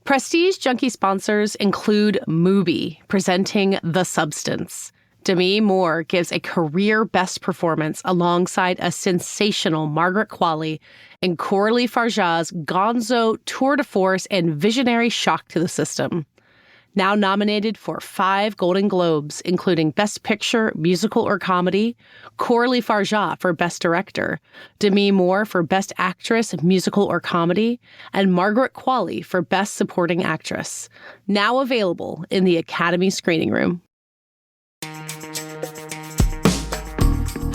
Prestige Junkie sponsors include Mubi, presenting The Substance. Demi Moore gives a career best performance alongside a sensational Margaret Qualley in Coralie Farjat's gonzo tour de force and visionary shock to the system. Now nominated for 5 Golden Globes, including Best Picture, Musical or Comedy, Coralie Farjat for Best Director, Demi Moore for Best Actress, Musical or Comedy, and Margaret Qualley for Best Supporting Actress. Now available in the Academy Screening Room.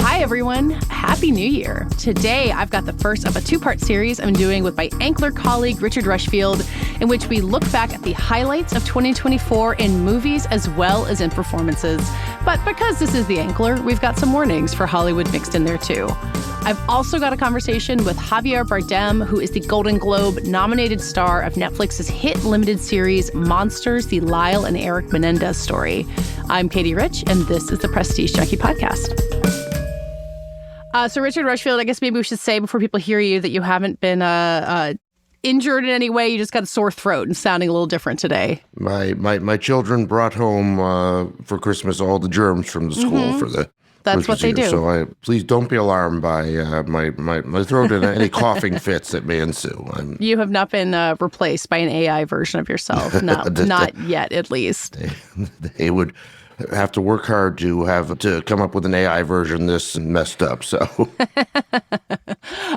Hi, everyone. Happy New Year. Today, I've got the first of a 2-part series I'm doing with my Ankler colleague, Richard Rushfield, in which we look back at the highlights of 2024 in movies as well as in performances. But because this is the Ankler, we've got some warnings for Hollywood mixed in there, too. I've also got a conversation with Javier Bardem, who is the Golden Globe-nominated star of Netflix's hit limited series Monsters, the Lyle and Erik Menendez story. I'm Katey Rich, and this is the Prestige Junkie Podcast. So Richard Rushfield, I guess maybe we should say before people hear you that you haven't been injured in any way. You just got a sore throat and sounding a little different today. My children brought home for Christmas all the germs from the school for the That's what they do. So please don't be alarmed by my throat and any coughing fits that may ensue. You have not been replaced by an AI version of yourself. Not yet, at least. They would have to work hard to come up with an AI version this messed up. So, so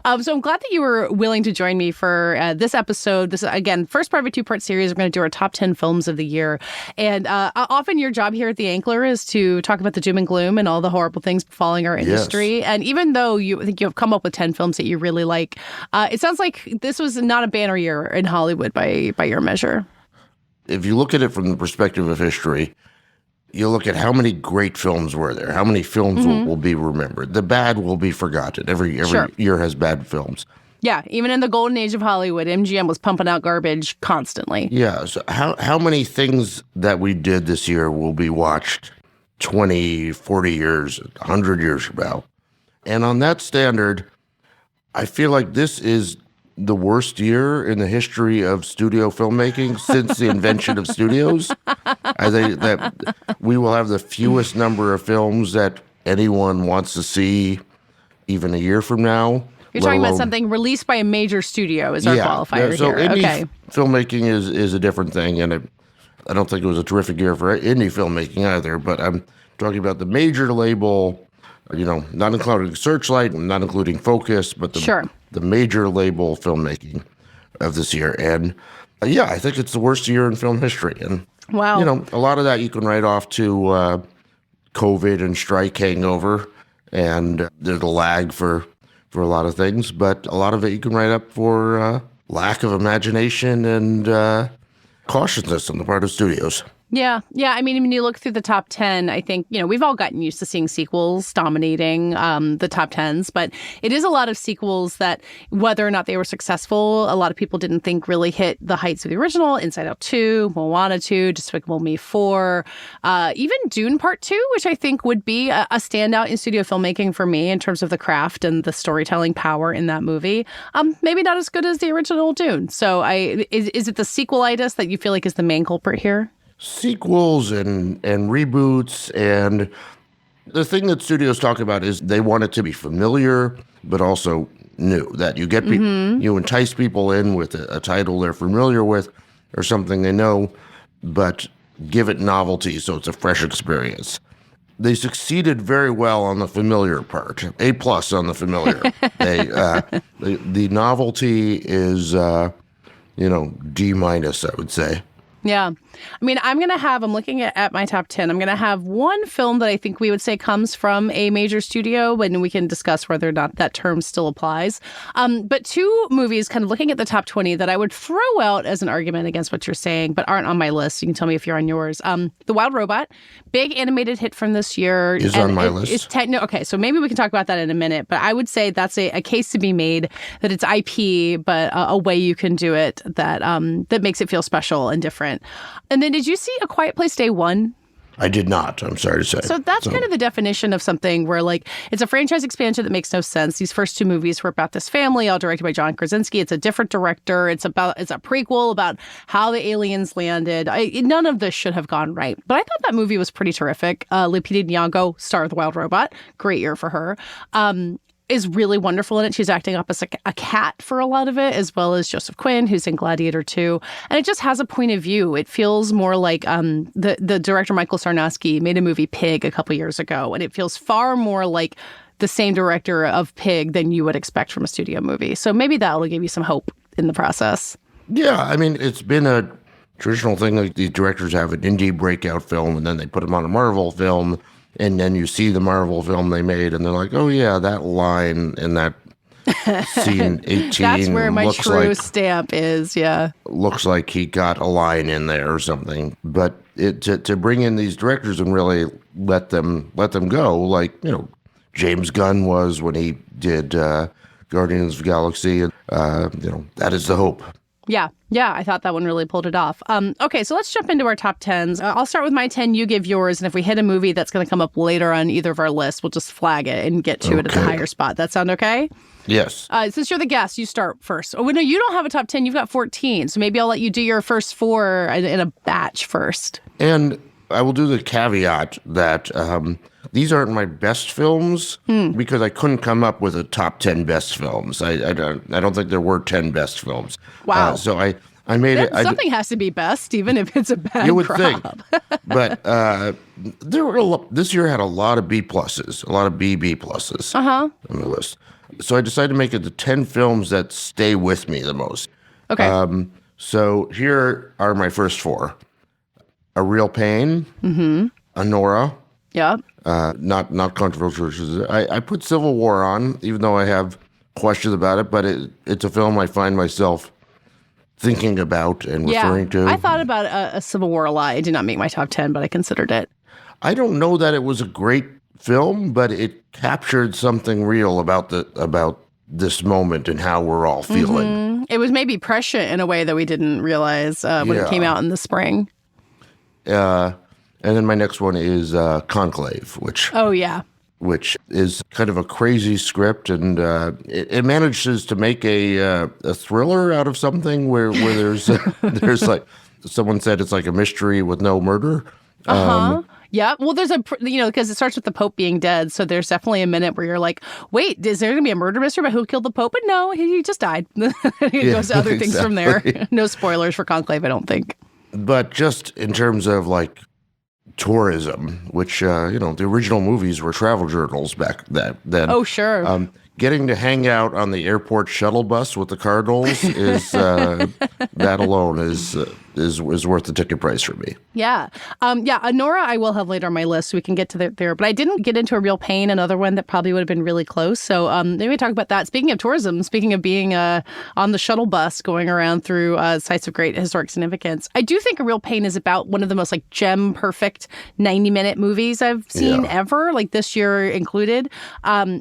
I'm glad that you were willing to join me for this episode. This again, first part of a 2-part series. We're going to do our top 10 films of the year, and often your job here at the Ankler is to talk about the doom and gloom and all the horrible things befalling our industry. Yes. And even though I think you have come up with 10 films that you really like, it sounds like this was not a banner year in Hollywood by your measure. If you look at it from the perspective of history, you look at how many great films were there, how many films will be remembered. The bad will be forgotten. Every year has bad films. Yeah, even in the golden age of Hollywood, MGM was pumping out garbage constantly. Yeah, so how many things that we did this year will be watched 20, 40 years, 100 years from now? And on that standard, I feel like this is the worst year in the history of studio filmmaking since the invention of studios. I think that we will have the fewest number of films that anyone wants to see even a year from now. You're talking about something released by a major studio is our qualifier so here. Indie filmmaking is a different thing, and I don't think it was a terrific year for indie filmmaking either, but I'm talking about the major label, not including Searchlight, not including Focus, but the major label filmmaking of this year. And I think it's the worst year in film history. And, wow. A lot of that you can write off to COVID and strike hangover, and there's a lag for a lot of things, but a lot of it you can write up for lack of imagination and cautiousness on the part of studios. Yeah. I mean, when you look through the top 10, I think, we've all gotten used to seeing sequels dominating the top 10s, but it is a lot of sequels that, whether or not they were successful, a lot of people didn't think really hit the heights of the original. Inside Out 2, Moana 2, Despicable Me 4, even Dune Part 2, which I think would be a standout in studio filmmaking for me in terms of the craft and the storytelling power in that movie. Maybe not as good as the original Dune. So is it the sequelitis that you feel like is the main culprit here? Sequels and reboots, and the thing that studios talk about is they want it to be familiar, but also new. That you get you entice people in with a title they're familiar with or something they know, but give it novelty so it's a fresh experience. They succeeded very well on the familiar part. A+ on the familiar. The novelty is D-, I would say. Yeah. I mean, I'm looking at my top 10. I'm going to have one film that I think we would say comes from a major studio, and we can discuss whether or not that term still applies. But 2 movies kind of looking at the top 20 that I would throw out as an argument against what you're saying, but aren't on my list. You can tell me if you're on yours. The Wild Robot, big animated hit from this year. Is on my list. Okay, so maybe we can talk about that in a minute, but I would say that's a case to be made that it's IP, but a way you can do it that makes it feel special and different. And then did you see A Quiet Place Day 1? I did not. I'm sorry to say. So that's kind of the definition of something where, like, it's a franchise expansion that makes no sense. These first two movies were about this family, all directed by John Krasinski. It's a different director. It's a prequel about how the aliens landed. None of this should have gone right. But I thought that movie was pretty terrific. Lupita Nyong'o, star of The Wild Robot, great year for her. Is really wonderful in it. She's acting opposite a cat for a lot of it, as well as Joseph Quinn, who's in Gladiator 2. And it just has a point of view. It feels more like the director Michael Sarnowski made a movie Pig a couple years ago, and it feels far more like the same director of Pig than you would expect from a studio movie. So maybe that will give you some hope in the process. Yeah, I mean, it's been a traditional thing. Like these directors have an indie breakout film, and then they put them on a Marvel film. And then you see the Marvel film they made, and they're like, oh, yeah, that line in that scene 18 That's where my looks true like, stamp is, yeah. Looks like he got a line in there or something. But to bring in these directors and really let them go, like, you know, James Gunn was when he did Guardians of the Galaxy. You know, that is the hope. Yeah, I thought that one really pulled it off. Okay, so let's jump into our top 10s. I'll start with my 10, you give yours, and if we hit a movie that's going to come up later on either of our lists, we'll just flag it and get to it at the higher spot. That sound okay? Yes. Since you're the guest, you start first. Oh, no, you don't have a top 10. You've got 14, so maybe I'll let you do your first 4 in a batch first. And I will do the caveat that these aren't my best films because I couldn't come up with a top 10 best films. I don't think there were 10 best films. Wow. So I made it. Something has to be best, even if it's a bad You would crop. think. But there were this year had a lot of B pluses, a lot of B pluses on the list. So I decided to make it the 10 films that stay with me the most. Okay. So here are my first 4. A Real Pain, Anora. Yeah. Not controversial. I put Civil War on, even though I have questions about it, but it's a film I find myself thinking about and referring to. I thought about a Civil War a lot. It did not make my top 10, but I considered it. I don't know that it was a great film, but it captured something real about this moment and how we're all feeling. It was maybe prescient in a way that we didn't realize when it came out in the spring. And then my next one is Conclave, which is kind of a crazy script, and it manages to make a thriller out of something where there's there's like someone said it's like a mystery with no murder. Yeah, well, there's because it starts with the Pope being dead, so there's definitely a minute where you're like, wait, is there going to be a murder mystery about who killed the Pope? But no, he just died. It goes to other things from there. No spoilers for Conclave, I don't think. But just in terms of like tourism, which the original movies were travel journals back then. Oh, sure. Getting to hang out on the airport shuttle bus with the Cardinals is that alone is worth the ticket price for me. Yeah. Anora I will have later on my list, so we can get to there. But I didn't get into A Real Pain, another one that probably would have been really close. So maybe we talk about that. Speaking of tourism, speaking of being on the shuttle bus going around through sites of great historic significance, I do think A Real Pain is about one of the most like gem perfect 90-minute movies I've seen ever, like this year included.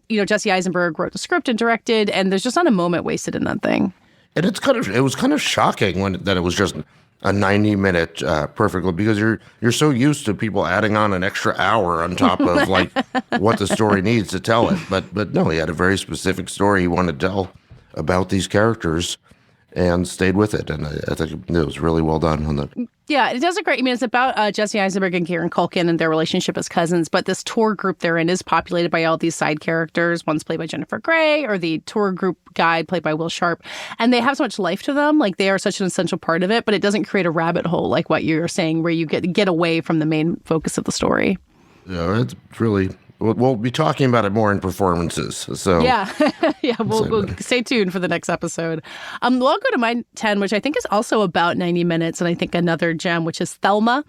Jesse Eisenberg wrote the script and directed, and there's just not a moment wasted in that thing. And it was kind of shocking that it was just a 90-minute perfect, because you're so used to people adding on an extra hour on top of like what the story needs to tell it. But no, he had a very specific story he wanted to tell about these characters and stayed with it. And I think it was really well done on the. Yeah, it does a great. I mean, it's about Jesse Eisenberg and Kieran Culkin and their relationship as cousins. But this tour group they're in is populated by all these side characters. One's played by Jennifer Grey, or the tour group guide played by Will Sharp. And they have so much life to them. Like, they are such an essential part of it. But it doesn't create a rabbit hole like what you're saying, where you get away from the main focus of the story. Yeah, it's really. We'll be talking about it more in performances. So yeah, we'll stay tuned for the next episode. Well, I'll go to my 10, which I think is also about 90 minutes, and I think another gem, which is Thelma,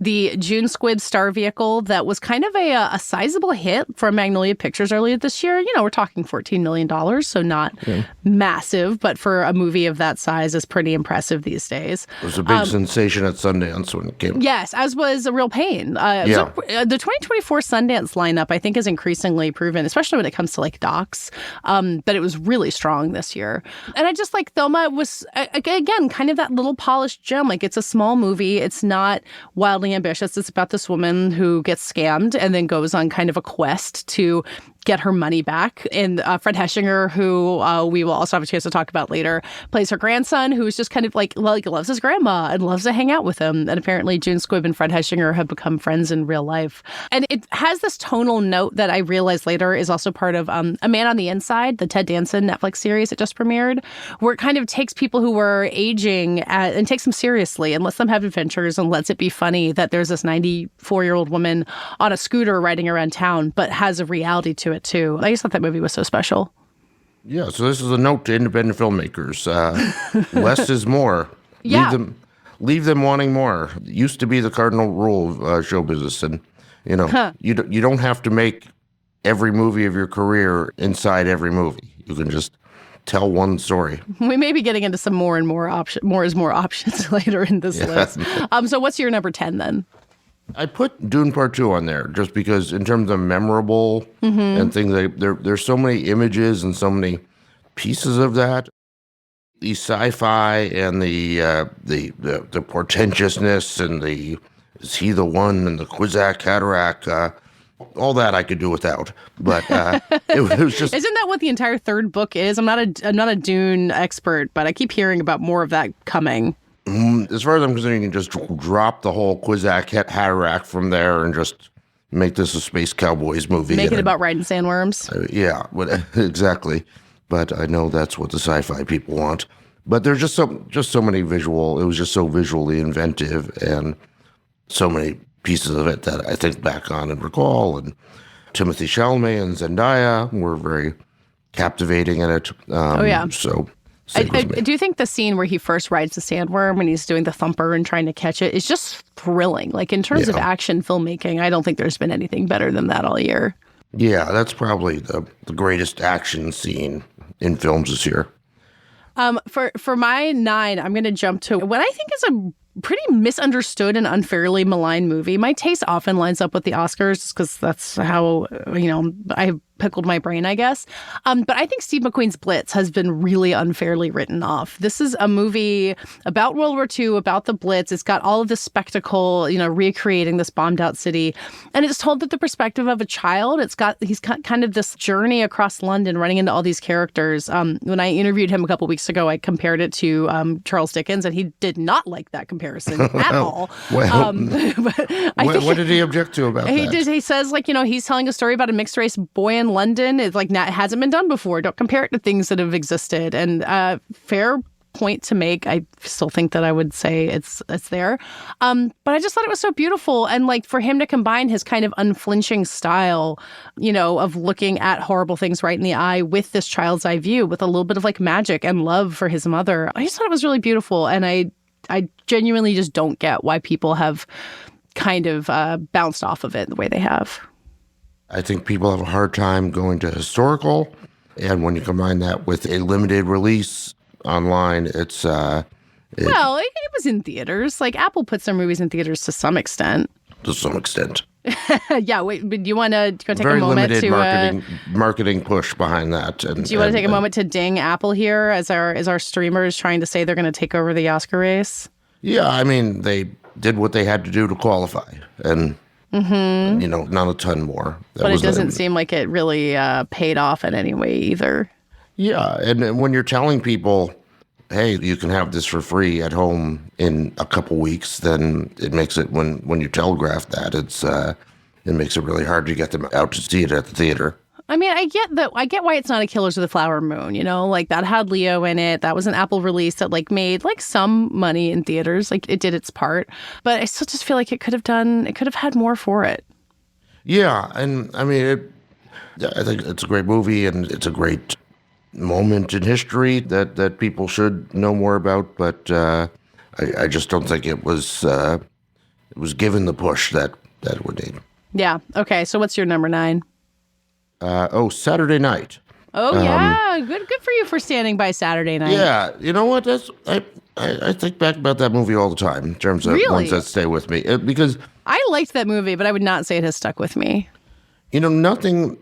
the June Squibb star vehicle that was kind of a sizable hit from Magnolia Pictures earlier this year. We're talking $14 million, so not massive, but for a movie of that size is pretty impressive these days. It was a big sensation at Sundance when it came. Yes, as was A Real Pain. The 2024 Sundance lineup, I think, is increasingly proven, especially when it comes to like docs, that it was really strong this year. And I just like Thelma was, again, kind of that little polished gem. Like, it's a small movie. It's not wildly wildly ambitious. It's about this woman who gets scammed and then goes on kind of a quest to get her money back. And Fred Heshinger, who we will also have a chance to talk about later, plays her grandson, who's just kind of like loves his grandma and loves to hang out with him. And apparently June Squibb and Fred Heshinger have become friends in real life. And it has this tonal note that I realized later is also part of A Man on the Inside, the Ted Danson Netflix series that just premiered, where it kind of takes people who were aging and takes them seriously and lets them have adventures and lets it be funny that there's this 94-year-old woman on a scooter riding around town, but has a reality to it too. I just thought that movie was so special. Yeah, so this is a note to independent filmmakers. Less is more. Yeah. Leave them wanting more. It used to be the cardinal rule of show business. And, you don't have to make every movie of your career inside every movie. You can just tell one story. We may be getting into some more and more more is more options later in this list. So what's your number 10 then? I put Dune Part 2 on there just because in terms of memorable and things, there's so many images and so many pieces of that. The sci-fi and the portentousness and the is he the one and the Kwisatz Cataract, all that I could do without. But it was just... Isn't that what the entire third book is? I'm not a Dune expert, but I keep hearing about more of that coming. As far as I'm concerned, you can just drop the whole Kwisatz Cataract from there and just make this a Space Cowboys movie. Make it about riding sandworms. Yeah, exactly. But I know that's what the sci-fi people want. But there's just so many visual. It was just so visually inventive, and so many pieces of it that I think back on and recall. And Timothée Chalamet and Zendaya were very captivating in it. Oh yeah. So. I do think the scene where he first rides the sandworm and he's doing the thumper and trying to catch it is just thrilling. Like in terms of action filmmaking, I don't think there's been anything better than that all year. Yeah, that's probably the greatest action scene in films this year. For my 9, I'm going to jump to what I think is a pretty misunderstood and unfairly maligned movie. My taste often lines up with the Oscars because that's how, I pickled my brain, I guess. But I think Steve McQueen's Blitz has been really unfairly written off. This is a movie about World War II, about the Blitz. It's got all of this spectacle, recreating this bombed out city. And it's told through the perspective of a child. He's got kind of this journey across London running into all these characters. When I interviewed him a couple weeks ago, I compared it to Charles Dickens, and he did not like that comparison at all. Well, what did he object to about that? He says, he's telling a story about a mixed race boy in London. It's like, it hasn't been done before. Don't compare it to things that have existed. And fair point to make. I still think that I would say it's there. But I just thought it was so beautiful. And for him to combine his kind of unflinching style, of looking at horrible things right in the eye with this child's eye view, with a little bit of magic and love for his mother. I just thought it was really beautiful. And I genuinely just don't get why people have kind of bounced off of it the way they have. I think people have a hard time going to historical, and when you combine that with a limited release online, it's... Well, it was in theaters. Apple puts their movies in theaters to some extent. To some extent. Yeah, wait, but do you want to take Very a moment to... limited marketing push behind that. Do you want to take a moment to ding Apple here as our streamers trying to say they're going to take over the Oscar race? Yeah, I mean, they did what they had to do to qualify, and... not a ton more. But it doesn't seem like it really paid off in any way either. Yeah, and when you're telling people, hey, you can have this for free at home in a couple weeks, then it makes it, when you telegraph that, it makes it really hard to get them out to see it at the theater. I mean, I get why it's not a Killers of the Flower Moon, that had Leo in it. That was an Apple release that made some money in theaters. It did its part. But I still just feel like it could have had more for it. Yeah. And I mean, I think it's a great movie and it's a great moment in history that people should know more about. But I just don't think it was given the push that it would need. Yeah. Okay. So what's your number 9? Saturday Night. Oh yeah, good for you for standing by Saturday Night. Yeah, you know what? I think back about that movie all the time in terms of ones that stay with me because I liked that movie, but I would not say it has stuck with me. Nothing.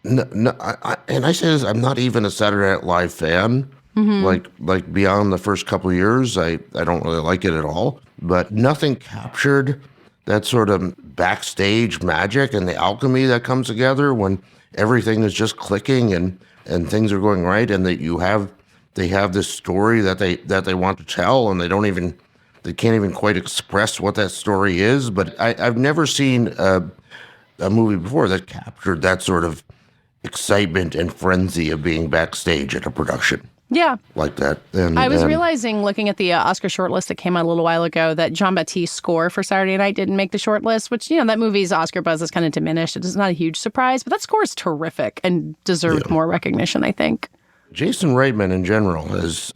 And I say this, I'm not even a Saturday Night Live fan. Mm-hmm. Like beyond the first couple of years, I don't really like it at all. But nothing captured that sort of backstage magic and the alchemy that comes together when everything is just clicking and things are going right, and that they have this story that they want to tell, and they can't even quite express what that story is. But I've never seen a movie before that captured that sort of excitement and frenzy of being backstage at a production. Yeah. Like that. I was realizing, looking at the Oscar shortlist that came out a little while ago, that Jean-Baptiste's score for Saturday Night didn't make the shortlist, which, that movie's Oscar buzz is kind of diminished. It's not a huge surprise, but that score is terrific and deserved more recognition, I think. Jason Reitman in general has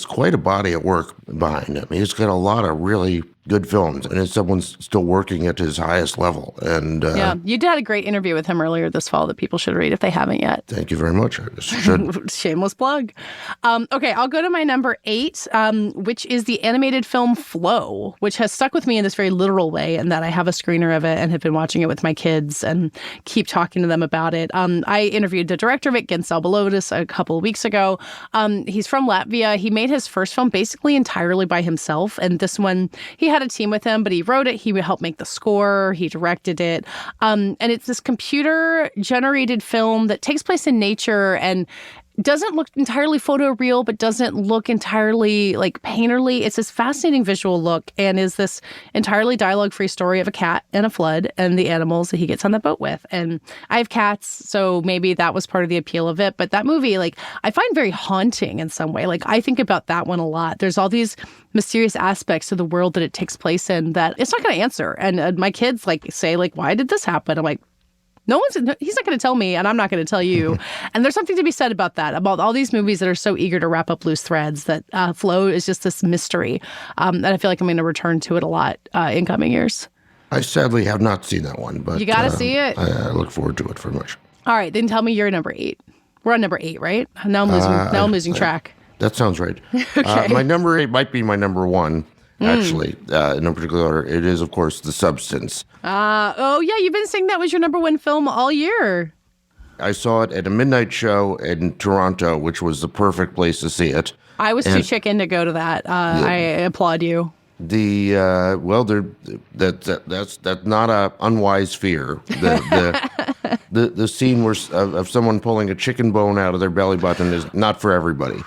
quite a body of work behind him. He's got a lot of really good films, and someone's still working at his highest level. And you did a great interview with him earlier this fall that people should read if they haven't yet. Thank you very much. I should. Shameless plug. Okay, I'll go to my number 8, which is the animated film Flow, which has stuck with me in this very literal way, in that I have a screener of it and have been watching it with my kids and keep talking to them about it. I interviewed the director of it, Gensel Balotis, a couple of weeks ago. He's from Latvia. He made his first film basically entirely by himself, and this one, he had a team with him, but he wrote it, he helped make the score, he directed it. And it's this computer-generated film that takes place in nature and doesn't look entirely photoreal, but doesn't look entirely like painterly. It's this fascinating visual look and is this entirely dialogue-free story of a cat and a flood and the animals that he gets on the boat with. And I have cats, so maybe that was part of the appeal of it. But that movie, I find very haunting in some way. I think about that one a lot. There's all these mysterious aspects to the world that it takes place in that it's not going to answer. And my kids say, why did this happen? I'm like, he's not going to tell me, and I'm not going to tell you. And there's something to be said about that, about all these movies that are so eager to wrap up loose threads, that Flow is just this mystery. And I feel like I'm going to return to it a lot in coming years. I sadly have not seen that one, but you got to see it. I look forward to it very much. All right, then tell me your number 8. We're on number 8, right? Now I'm losing track. That sounds right. Okay. My number 8 might be my number 1. Actually, in no particular order. It is, of course, The Substance. You've been saying that was your number 1 film all year. I saw it at a midnight show in Toronto, which was the perfect place to see it. I was too chicken to go to that. I applaud you. That's not a unwise fear. The scene of someone pulling a chicken bone out of their belly button is not for everybody.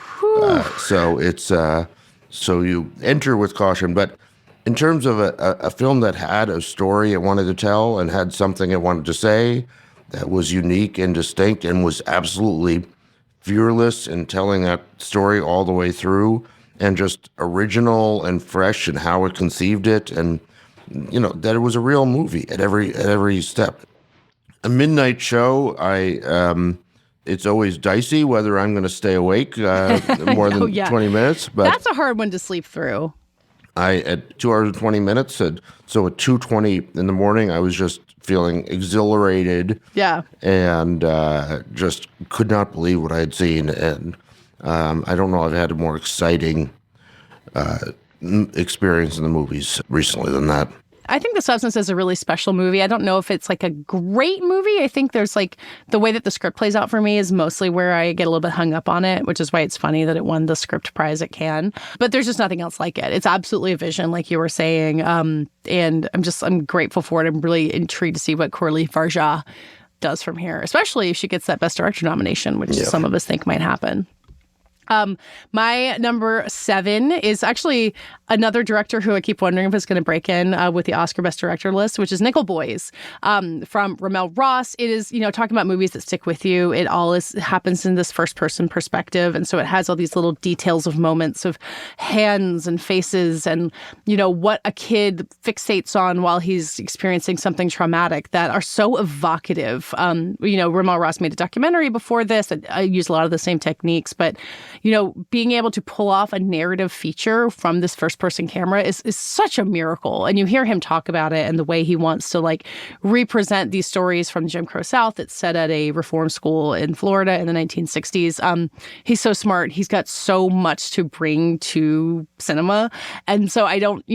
So you enter with caution. But in terms of a film that had a story it wanted to tell and had something it wanted to say that was unique and distinct and was absolutely fearless in telling that story all the way through, and just original and fresh in how it conceived it, and that it was a real movie at every step. A midnight show, it's always dicey whether I'm going to stay awake more than 20 minutes. But that's a hard one to sleep through. At 2 hours and 20 minutes, so at 2:20 in the morning, I was just feeling exhilarated. Yeah. And just could not believe what I had seen. And I don't know I've had a more exciting experience in the movies recently than that. I think The Substance is a really special movie. I don't know if it's a great movie. I think there's the way that the script plays out for me is mostly where I get a little bit hung up on it, which is why it's funny that it won the script prize at Cannes. But there's just nothing else like it. It's absolutely a vision, like you were saying. And I'm grateful for it. I'm really intrigued to see what Coralie Farja does from here, especially if she gets that Best Director nomination, which some of us think might happen. My number 7 is actually another director who I keep wondering if it's going to break in with the Oscar Best Director list, which is Nickel Boys from Ramel Ross. It is, talking about movies that stick with you. It all happens in this first person perspective. And so it has all these little details of moments of hands and faces and, what a kid fixates on while he's experiencing something traumatic that are so evocative. Ramel Ross made a documentary before this. I use a lot of the same techniques, but being able to pull off a narrative feature from this first-person camera is such a miracle. And you hear him talk about it and the way he wants to, represent these stories from Jim Crow South that's set at a reform school in Florida in the 1960s. He's so smart. He's got so much to bring to cinema. And so I don't,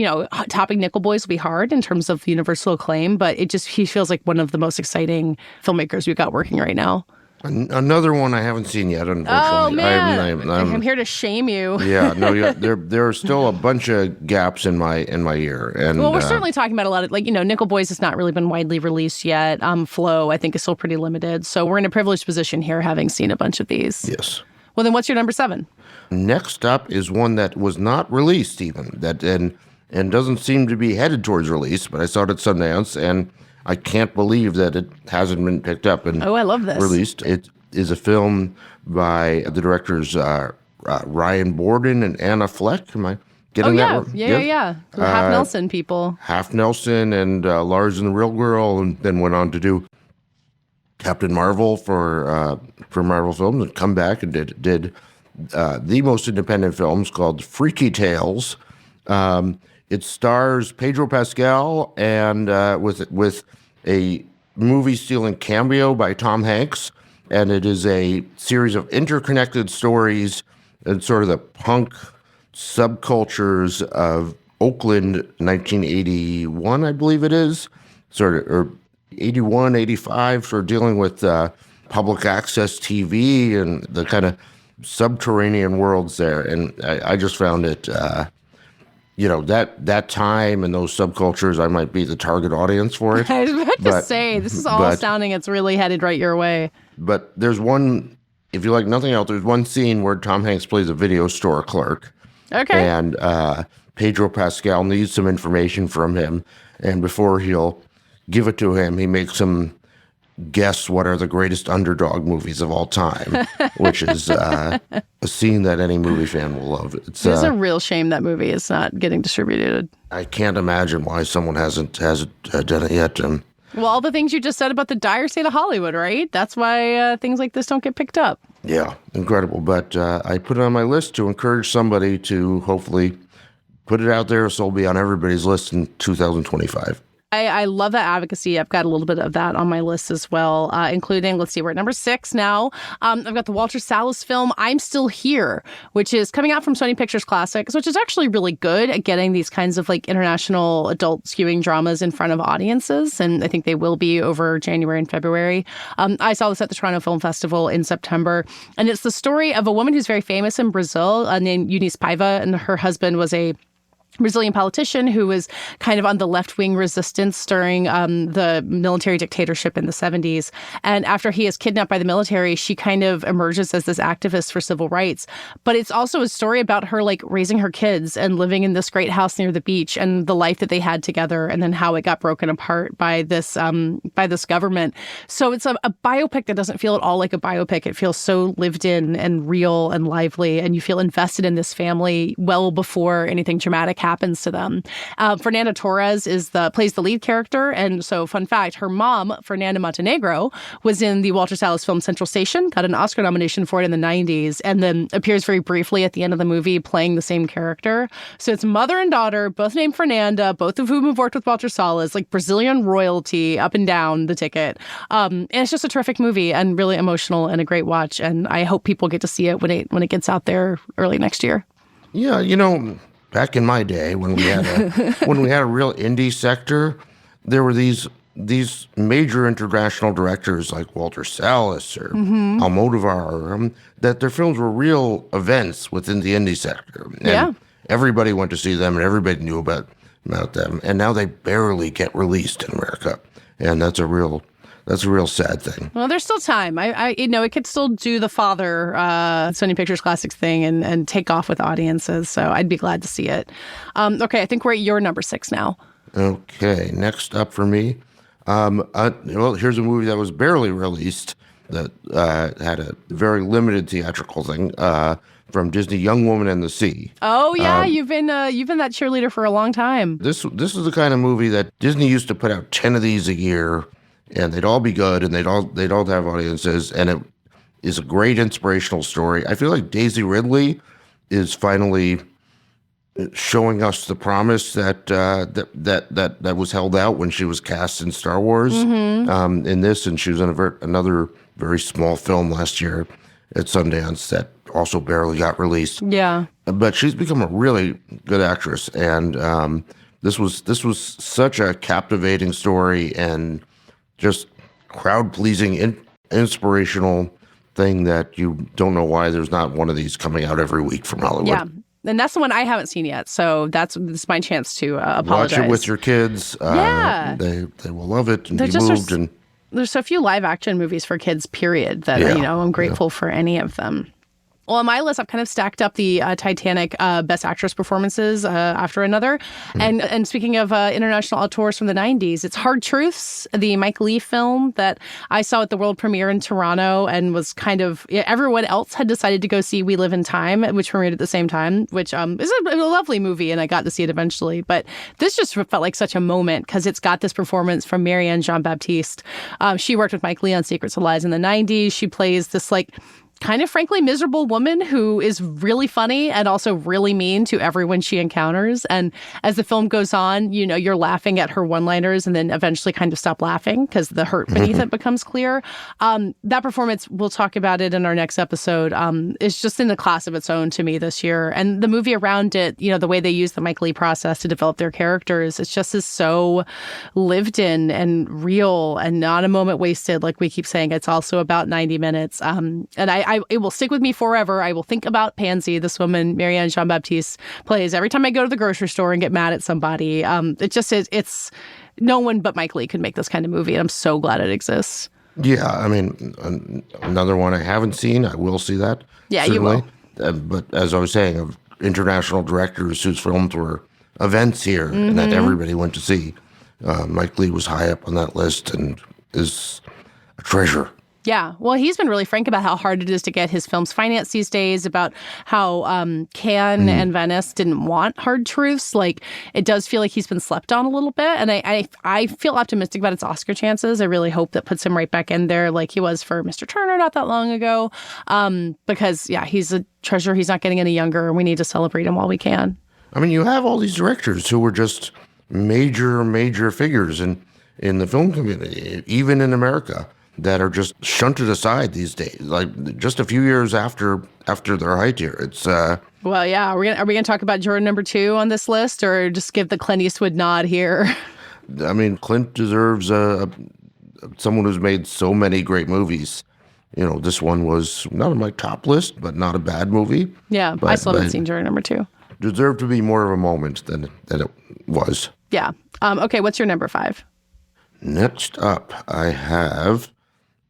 topping Nickel Boys will be hard in terms of universal acclaim, but he feels like one of the most exciting filmmakers we've got working right now. Another one I haven't seen yet, unfortunately. Oh man, I'm I'm here to shame you. yeah, no, there are still a bunch of gaps in my year, and Well, we're certainly talking about a lot of Nickel Boys has not really been widely released yet. Flow, I think, is still pretty limited. So we're in a privileged position here, having seen a bunch of these. yes. Well, then what's your number 7? Next up is one that was not released even and doesn't seem to be headed towards release, but I saw it at Sundance, and I can't believe that it hasn't been picked up and I love this. released. It is a film by the directors Ryan Borden and Anna Fleck. Am I getting that right? Yeah. The Half Nelson people. Half Nelson and Lars and the Real Girl, and then went on to do Captain Marvel for Marvel Films, and come back and did the most independent films called Freaky Tales. It stars Pedro Pascal and with a movie-stealing cameo by Tom Hanks, and it is a series of interconnected stories and sort of the punk subcultures of Oakland, 1981, I believe it is, or 81, 85, sort of dealing with public access TV and the kind of subterranean worlds there. And I just found it, that time and those subcultures, I might be the target audience for it. I was about to say, this is all sounding it's really headed right your way. But there's one, if you like nothing else, there's one scene where Tom Hanks plays a video store clerk. Okay. And Pedro Pascal needs some information from him. And before he'll give it to him, he makes him guess what are the greatest underdog movies of all time, which is a scene that any movie fan will love. It's a real shame that movie is not getting distributed. I can't imagine why someone hasn't done it yet. Well, all the things you just said about the dire state of Hollywood, right? That's why things like this don't get picked up. Yeah, incredible. But I put it on my list to encourage somebody to hopefully put it out there so it'll be on everybody's list in 2025. I love that advocacy. I've got a little bit of that on my list as well, including, let's see, we're at number 6 now. I've got the Walter Salles film, I'm Still Here, which is coming out from Sony Pictures Classics, which is actually really good at getting these kinds of international adult skewing dramas in front of audiences. And I think they will be over January and February. I saw this at the Toronto Film Festival in September. And it's the story of a woman who's very famous in Brazil named Eunice Paiva, and her husband was a Brazilian politician who was kind of on the left-wing resistance during the military dictatorship in the 70s. And after he is kidnapped by the military, she kind of emerges as this activist for civil rights. But it's also a story about her raising her kids and living in this great house near the beach and the life that they had together, and then how it got broken apart by this government. So it's a biopic that doesn't feel at all like a biopic. It feels so lived in and real and lively, and you feel invested in this family well before anything dramatic happens to them. Fernanda Torres plays the lead character, and so fun fact, her mom, Fernanda Montenegro, was in the Walter Salles film Central Station, got an Oscar nomination for it in the 90s, and then appears very briefly at the end of the movie playing the same character. So it's mother and daughter, both named Fernanda, both of whom have worked with Walter Salles, Brazilian royalty up and down the ticket. And it's just a terrific movie and really emotional and a great watch, and I hope people get to see it when it gets out there early next year. Yeah, back in my day, when we had a real indie sector, there were these major international directors like Walter Salles or Almodovar, that their films were real events within the indie sector. And everybody went to see them, and everybody knew about them. And now they barely get released in America, and that's a real sad thing. Well, there's still time. It could still do the Father Sony Pictures Classics thing and take off with audiences. So I'd be glad to see it. Okay, I think we're at your number 6 now. Okay, next up for me. Here's a movie that was barely released that had a very limited theatrical thing from Disney, Young Woman and the Sea. Oh yeah, you've been that cheerleader for a long time. This is the kind of movie that Disney used to put out 10 of these a year. And they'd all be good, and they'd all have audiences, and it is a great inspirational story. I feel like Daisy Ridley is finally showing us the promise that was held out when she was cast in Star Wars. In this, and she was in another very small film last year at Sundance that also barely got released. Yeah, but she's become a really good actress, and this was such a captivating story and just crowd-pleasing inspirational thing that you don't know why there's not one of these coming out every week from Hollywood. Yeah. And that's the one I haven't seen yet. So this is my chance to apologize. Watch it with your kids. Yeah. They will love it and There's be moved. There's so few live action movies for kids, period, that, I'm grateful for any of them. Well, on my list, I've kind of stacked up the Titanic Best Actress performances after another. And speaking of international auteurs from the 90s, it's Hard Truths, the Mike Leigh film that I saw at the world premiere in Toronto and was kind of, everyone else had decided to go see We Live in Time, which premiered at the same time, which is a lovely movie, and I got to see it eventually. But this just felt like such a moment because it's got this performance from Marianne Jean-Baptiste. She worked with Mike Leigh on Secrets of Lies in the 90s. She plays this kind of frankly miserable woman who is really funny and also really mean to everyone she encounters. And as the film goes on, you're laughing at her one-liners and then eventually kind of stop laughing because the hurt beneath it becomes clear. That performance, we'll talk about it in our next episode, is just in a class of its own to me this year. And the movie around it, the way they use the Mike Leigh process to develop their characters, it's just is so lived in and real and not a moment wasted. Like we keep saying, it's also about 90 minutes. And it will stick with me forever. I will think about Pansy, this woman Marianne Jean-Baptiste plays, every time I go to the grocery store and get mad at somebody. It just is, it's no one but Mike Leigh could make this kind of movie, and I'm so glad it exists. Yeah, I mean, another one I haven't seen. I will see that. Yeah, certainly. You will. But as I was saying, of international directors whose films were events here and that everybody went to see, Mike Leigh was high up on that list and is a treasure. Yeah. Well, he's been really frank about how hard it is to get his films financed these days, about how Cannes and Venice didn't want Hard Truths. Like, it does feel like he's been slept on a little bit. And I feel optimistic about its Oscar chances. I really hope that puts him right back in there like he was for Mr. Turner not that long ago. Because, he's a treasure. He's not getting any younger, and we need to celebrate him while we can. I mean, you have all these directors who were just major figures in the film community, even in America, that are just shunted aside these days, like just a few years after their height here. It's well, yeah. Are we gonna talk about Jordan number 2 on this list, or just give the Clint Eastwood nod here? I mean, Clint deserves someone who's made so many great movies. This one was not on my top list, but not a bad movie. Yeah, I still haven't seen Jordan number 2. Deserved to be more of a moment than it was. Yeah. Okay. What's your number 5? Next up, I have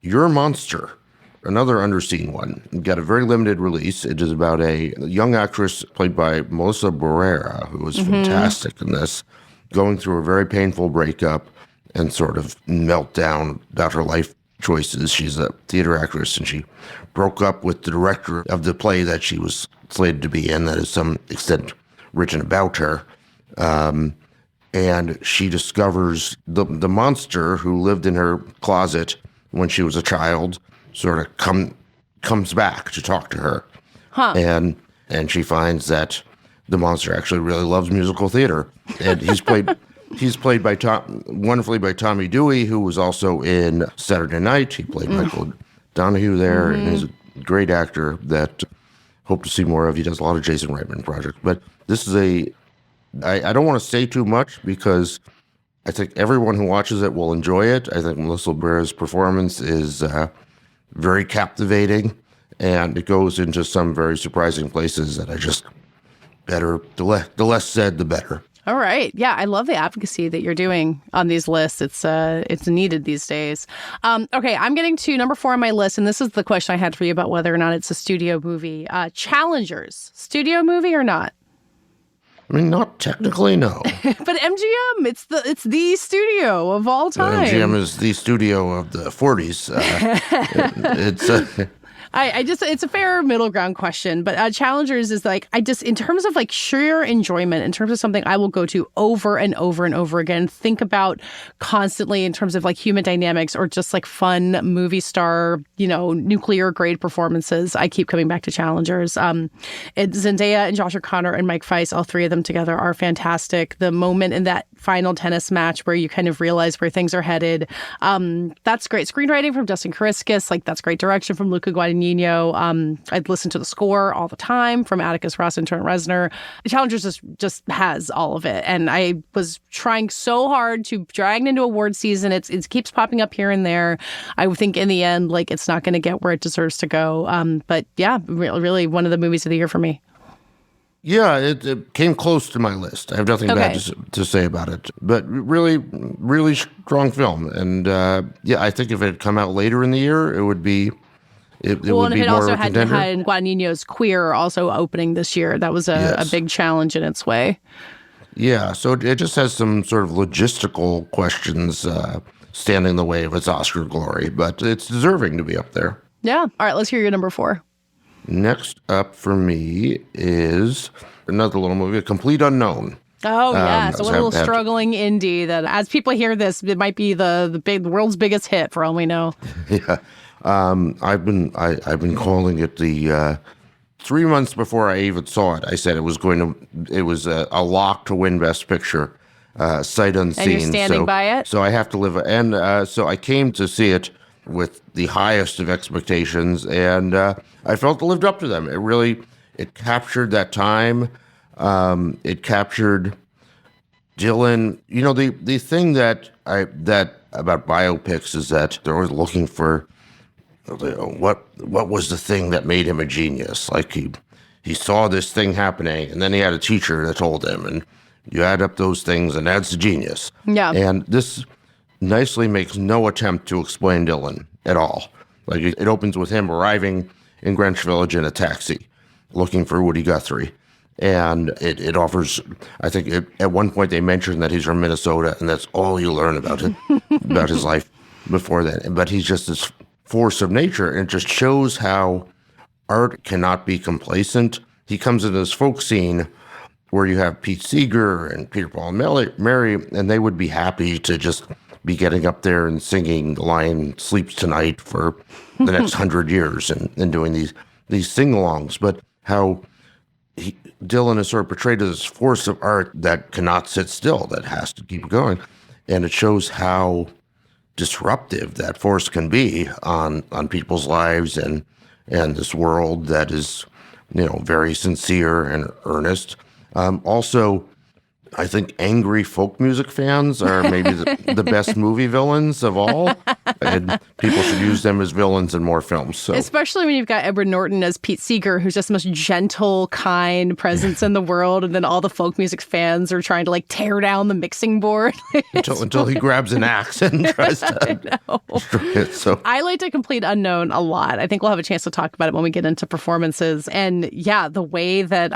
Your Monster, another underseen one. Got a very limited release. It is about a young actress played by Melissa Barrera, who was fantastic in this, going through a very painful breakup and sort of meltdown about her life choices. She's a theater actress, and she broke up with the director of the play that she was slated to be in, that is to some extent written about her. And she discovers the monster who lived in her closet when she was a child sort of comes back to talk to her. Huh. And she finds that the monster actually really loves musical theater. And he's played wonderfully by Tommy Dewey, who was also in Saturday Night. He played Michael Donahue there, and he's a great actor that hope to see more of. He does a lot of Jason Reitman projects. But this is I don't want to say too much because I think everyone who watches it will enjoy it. I think Melissa Barrera's performance is very captivating, and it goes into some very surprising places that the less said, the better. All right. Yeah, I love the advocacy that you're doing on these lists. It's needed these days. Okay, I'm getting to number 4 on my list, and this is the question I had for you about whether or not it's a studio movie. Challengers, studio movie or not? I mean, not technically, no. But MGM, it's the studio of all time. MGM is the studio of the 40s. It's a fair middle ground question, but Challengers is in terms of sheer enjoyment, in terms of something I will go to over and over and over again, think about constantly in terms of human dynamics or just fun movie star, nuclear grade performances. I keep coming back to Challengers. Zendaya and Josh O'Connor and Mike Fice, all three of them together are fantastic. The moment in that final tennis match where you kind of realize where things are headed, that's great screenwriting from Dustin Kariskas. That's great direction from Luca Guadagnino. Guadagnino. I'd listen to the score all the time from Atticus Ross and Trent Reznor. Challengers just has all of it. And I was trying so hard to drag it into award season. It keeps popping up here and there. I think in the end, like, it's not going to get where it deserves to go. But yeah, really one of the movies of the year for me. Yeah, it came close to my list. I have nothing bad to say about it. But really, really strong film. And I think if it had come out later in the year, it would be it would be more of a contender. Well, and it also had Guadagnino's Queer also opening this year. That was a big challenge in its way. Yeah, so it just has some sort of logistical questions standing in the way of its Oscar glory. But it's deserving to be up there. Yeah. All right, let's hear your number 4. Next up for me is another little movie, A Complete Unknown. Oh, yeah. So a little struggling indie that, as people hear this, it might be the world's biggest hit for all we know. Yeah. I've been calling it the 3 months before I even saw it. I said it was a lock to win Best Picture, sight unseen. And you're standing by it? So I have to live. And so I came to see it with the highest of expectations, and I felt it lived up to them. It captured that time. It captured Dylan. You know, the thing that about biopics is that they're always looking for what was the thing that made him a genius. Like he saw this thing happening, and then he had a teacher that told him, and you add up those things, and that's a genius. Yeah. And this nicely makes no attempt to explain Dylan at all. Like, it opens with him arriving in Greenwich Village in a taxi, looking for Woody Guthrie. And it offers, I think at one point they mentioned that he's from Minnesota, and that's all you learn about about his life before that. But he's just this force of nature, and it just shows how art cannot be complacent. He comes into this folk scene where you have Pete Seeger and Peter, Paul, and Mary, and they would be happy to just be getting up there and singing The Lion Sleeps Tonight for the next 100 years and doing these sing-alongs. But how Dylan is sort of portrayed as this force of art that cannot sit still, that has to keep going. And it shows how disruptive that force can be on people's lives and this world that is, very sincere and earnest. Also, I think angry folk music fans are maybe the best movie villains of all. And people should use them as villains in more films. So. Especially when you've got Edward Norton as Pete Seeger, who's just the most gentle, kind presence in the world. And then all the folk music fans are trying to tear down the mixing board. until he grabs an axe and tries to destroy it. So. I liked A Complete Unknown a lot. I think we'll have a chance to talk about it when we get into performances. And yeah, the way that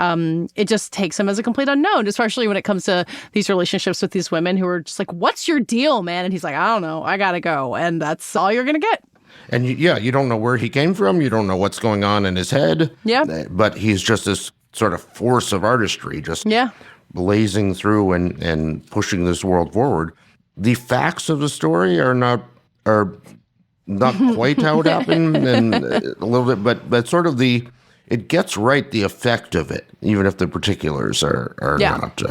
it just takes him as a complete unknown, especially when it comes to these relationships with these women who are just like, what's your deal, man? And he's like, I don't know. I got to go. And that's all you're going to get. And you don't know where he came from. You don't know what's going on in his head. Yeah. But he's just this sort of force of artistry, just blazing through and pushing this world forward. The facts of the story are not quite how it happened, and a little bit, but sort of it gets right the effect of it, even if the particulars are not.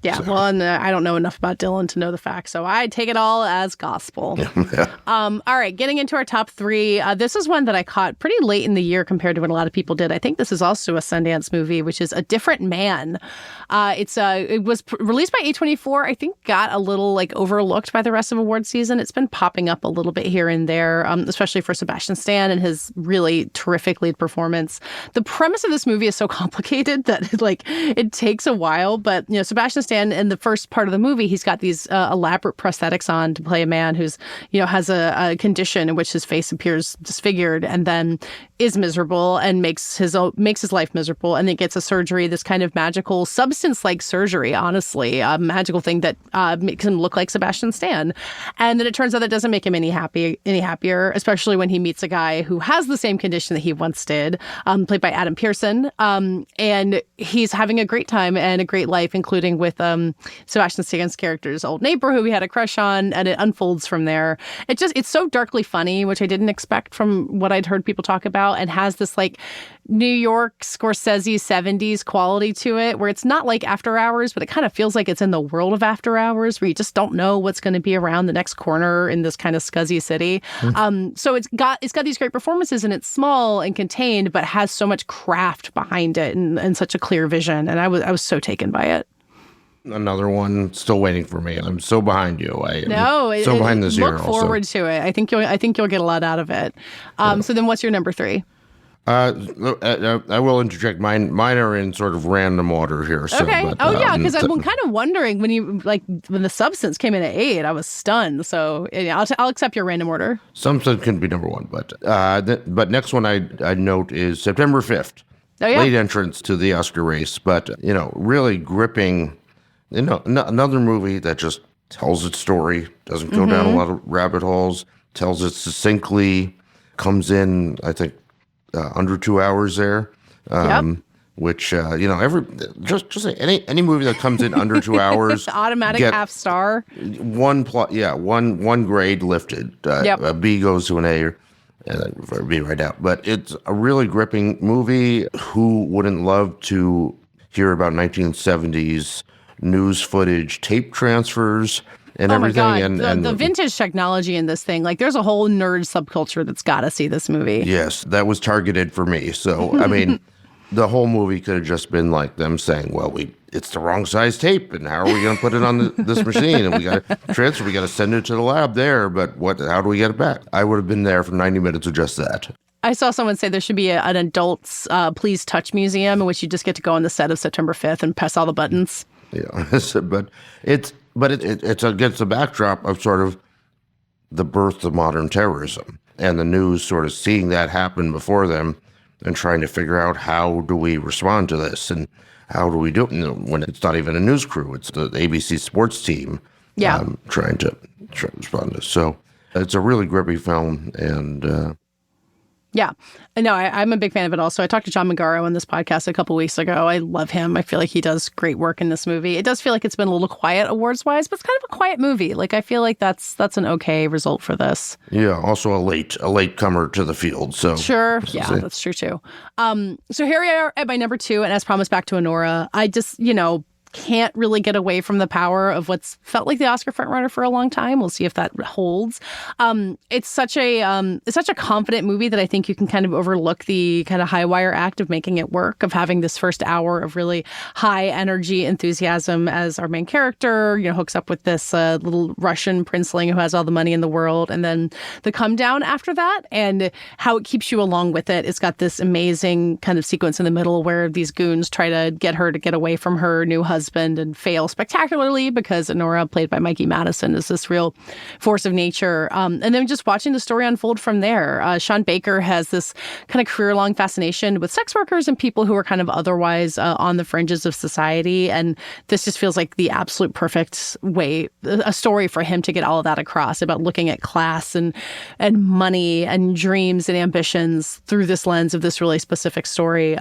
Yeah, well, and I don't know enough about Dylan to know the facts, so I take it all as gospel. Yeah. All right, getting into our top 3. This is one that I caught pretty late in the year compared to what a lot of people did. I think this is also a Sundance movie, which is A Different Man. It was released by A24. I think got a little overlooked by the rest of award season. It's been popping up a little bit here and there, especially for Sebastian Stan and his really terrific lead performance. The premise of this movie is so complicated that it takes a while, but Sebastian Stan, in the first part of the movie, he's got these elaborate prosthetics on to play a man who's has a condition in which his face appears disfigured, and then is miserable and makes his life miserable, and then gets a surgery, this kind of magical substance-like surgery, honestly, a magical thing that makes him look like Sebastian Stan. And then it turns out that doesn't make him any happier, especially when he meets a guy who has the same condition that he once did, played by Adam Pearson, and he's having a great time and a great life, including with Sebastian Stan's character's old neighbor who he had a crush on, and it unfolds from there. It's so darkly funny, which I didn't expect from what I'd heard people talk about. about and has this like New York Scorsese 70s quality to it, where it's not like After Hours, but it kind of feels like it's in the world of After Hours, where you just don't know what's going to be around the next corner in this kind of scuzzy city. So it's got these great performances, and it's small and contained, but has so much craft behind it and such a clear vision. And I was so taken by it. Another one still waiting for me. I'm so behind you. Behind this year. Look forward to it. I think you'll get a lot out of it. So then, what's your number 3? I will interject. Mine are in sort of random order here. So, okay. But, because I'm kind of wondering when the Substance came in at 8, I was stunned. So I'll accept your random order. Substance can be number 1, but next one I note is September 5th. Oh, yeah. Late entrance to the Oscar race, but really gripping. Another movie that just tells its story, doesn't go down a lot of rabbit holes, tells it succinctly, comes in, I think, under 2 hours there. Which any movie that comes in under 2 hours, automatic half star, one grade lifted. A B goes to an A, and then for a B right out. But it's a really gripping movie. Who wouldn't love to hear about 1970s news footage, tape transfers, and everything? My God. And the vintage technology in this thing, like there's a whole nerd subculture that's got to see this movie. Yes, that was targeted for me. So, I mean, the whole movie could have just been like them saying, well, it's the wrong size tape, and how are we going to put it on this machine? And we got to transfer, we got to send it to the lab there, but how do we get it back? I would have been there for 90 minutes with just that. I saw someone say there should be an adults Please Touch museum in which you just get to go on the set of September 5th and press all the buttons. Yeah, but it's against the backdrop of sort of the birth of modern terrorism and the news sort of seeing that happen before them and trying to figure out how do we respond to this and how do we do it when it's not even a news crew, it's the ABC sports team trying to respond to this. So it's a really grippy film, and yeah. No, I'm a big fan of it also. I talked to John Magaro on this podcast a couple weeks ago. I love him. I feel like he does great work in this movie. It does feel like it's been a little quiet awards-wise, but it's kind of a quiet movie. Like, I feel like that's an okay result for this. Yeah, also a late comer to the field. So sure. Yeah, that's true too. So here we are at my number 2, and as promised, back to Anora. I just, can't really get away from the power of what's felt like the Oscar frontrunner for a long time. We'll see if that holds. It's such a confident movie that I think you can kind of overlook the kind of high wire act of making it work, of having this first hour of really high energy enthusiasm as our main character, hooks up with this little Russian princeling who has all the money in the world, and then the come down after that and how it keeps you along with it. It's got this amazing kind of sequence in the middle where these goons try to get her to get away from her new husband and fail spectacularly because Anora, played by Mikey Madison, is this real force of nature. And then just watching the story unfold from there. Sean Baker has this kind of career-long fascination with sex workers and people who are kind of otherwise on the fringes of society. And this just feels like the absolute perfect way, a story for him to get all of that across, about looking at class and money and dreams and ambitions through this lens of this really specific story.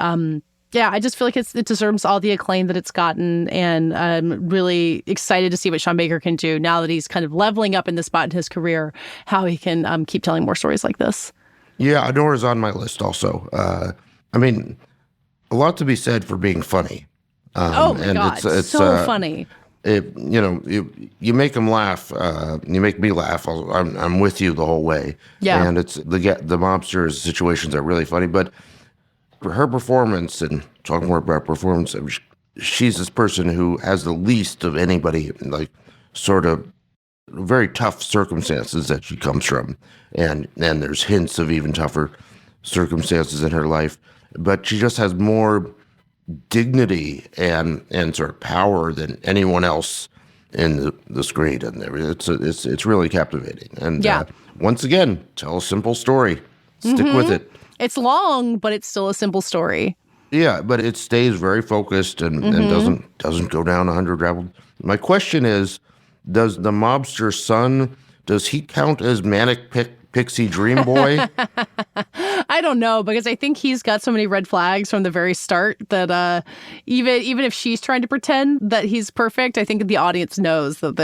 Yeah, I just feel like it deserves all the acclaim that it's gotten, and I'm really excited to see what Sean Baker can do now that he's kind of leveling up in this spot in his career, how he can keep telling more stories like this. Yeah, Anora's on my list also. I mean, a lot to be said for being funny. Oh my God, it's so funny. You make him laugh. You make me laugh. I'm with you the whole way. Yeah, and it's the mobsters situations are really funny, but her performance, and talking more about performance, she's this person who has the least of anybody, like sort of very tough circumstances that she comes from, and there's hints of even tougher circumstances in her life, but she just has more dignity and sort of power than anyone else in the screen, and it's really captivating. And once again, tell a simple story, stick with it. It's long, but it's still a simple story. Yeah, but it stays very focused and doesn't go down 100 rabbit. My question is, does the mobster son, does he count as manic pixie dream boy? I don't know, because I think he's got so many red flags from the very start that even if she's trying to pretend that he's perfect, I think the audience knows that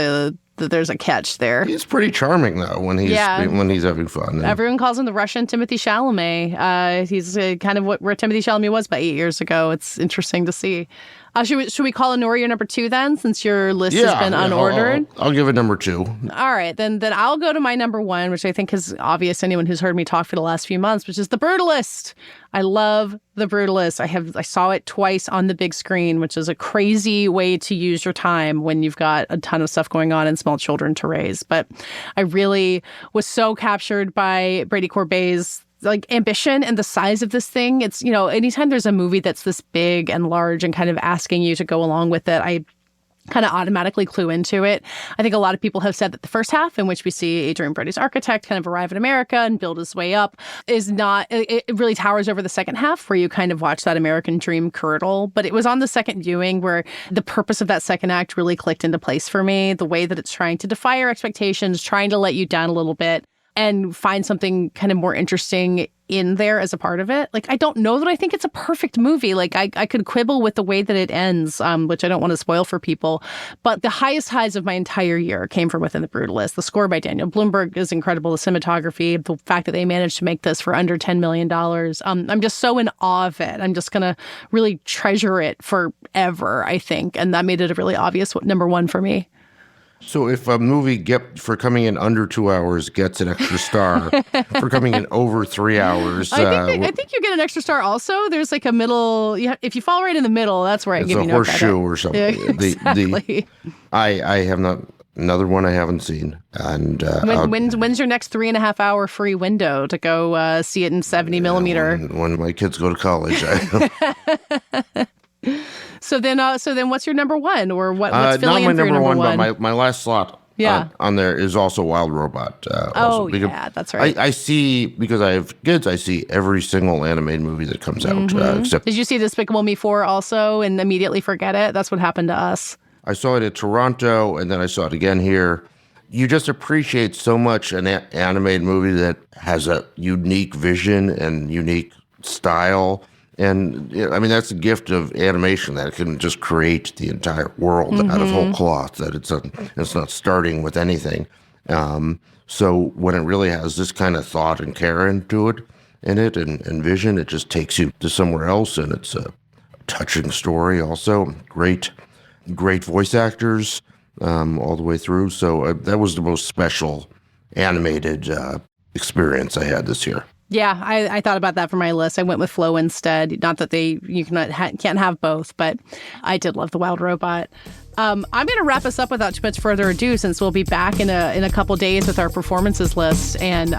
that there's a catch there. He's pretty charming though when he's having fun. And everyone calls him the Russian Timothée Chalamet. He's kind of where Timothée Chalamet was about 8 years ago. It's interesting to see. Should we call Anora your number 2 then, since your list has been unordered? I'll give it number 2. All right, then I'll go to my number 1, which I think is obvious to anyone who's heard me talk for the last few months, which is The Brutalist. I love The Brutalist. I saw it twice on the big screen, which is a crazy way to use your time when you've got a ton of stuff going on and small children to raise. But I really was so captured by Brady Corbet's ambition and the size of this thing. It's, anytime there's a movie that's this big and large and kind of asking you to go along with it, I kind of automatically clue into it. I think a lot of people have said that the first half, in which we see Adrian Brody's architect kind of arrive in America and build his way up, is not, it really towers over the second half, where you kind of watch that American dream curdle. But it was on the second viewing where the purpose of that second act really clicked into place for me. The way that it's trying to defy your expectations, trying to let you down a little bit, and find something kind of more interesting in there as a part of it. I don't know that I think it's a perfect movie. I could quibble with the way that it ends, which I don't want to spoil for people. But the highest highs of my entire year came from within The Brutalist. The score by Daniel Blumberg is incredible. The cinematography, the fact that they managed to make this for under $10 million. I'm just so in awe of it. I'm just going to really treasure it forever, I think. And that made it a really obvious number 1 for me. So if a movie for coming in under 2 hours gets an extra star, for coming in over 3 hours, I think you get an extra star. Also, there's a middle. If you fall right in the middle, that's where I give you no credit. It's a horseshoe or something. Yeah, exactly. I have not. Another one I haven't seen. And when's your next 3.5 hour free window to go see it in 70 millimeter? When my kids go to college. So then, what's your number 1, or what's filling in for your number 1? But my last slot on there is also Wild Robot. That's right. I see, because I have kids, I see every single animated movie that comes out. Except, did you see Despicable Me 4 also and immediately forget it? That's what happened to us. I saw it at Toronto, and then I saw it again here. You just appreciate so much an animated movie that has a unique vision and unique style. And I mean, that's the gift of animation, that it can just create the entire world out of whole cloth, that it's not starting with anything. So when it really has this kind of thought and care into it, and vision, it just takes you to somewhere else. And it's a touching story also. Great voice actors all the way through. So that was the most special animated experience I had this year. Yeah, I thought about that for my list. I went with Flow instead. Not that you can't have both, but I did love The Wild Robot. I'm going to wrap us up without too much further ado, since we'll be back in a couple days with our performances list. And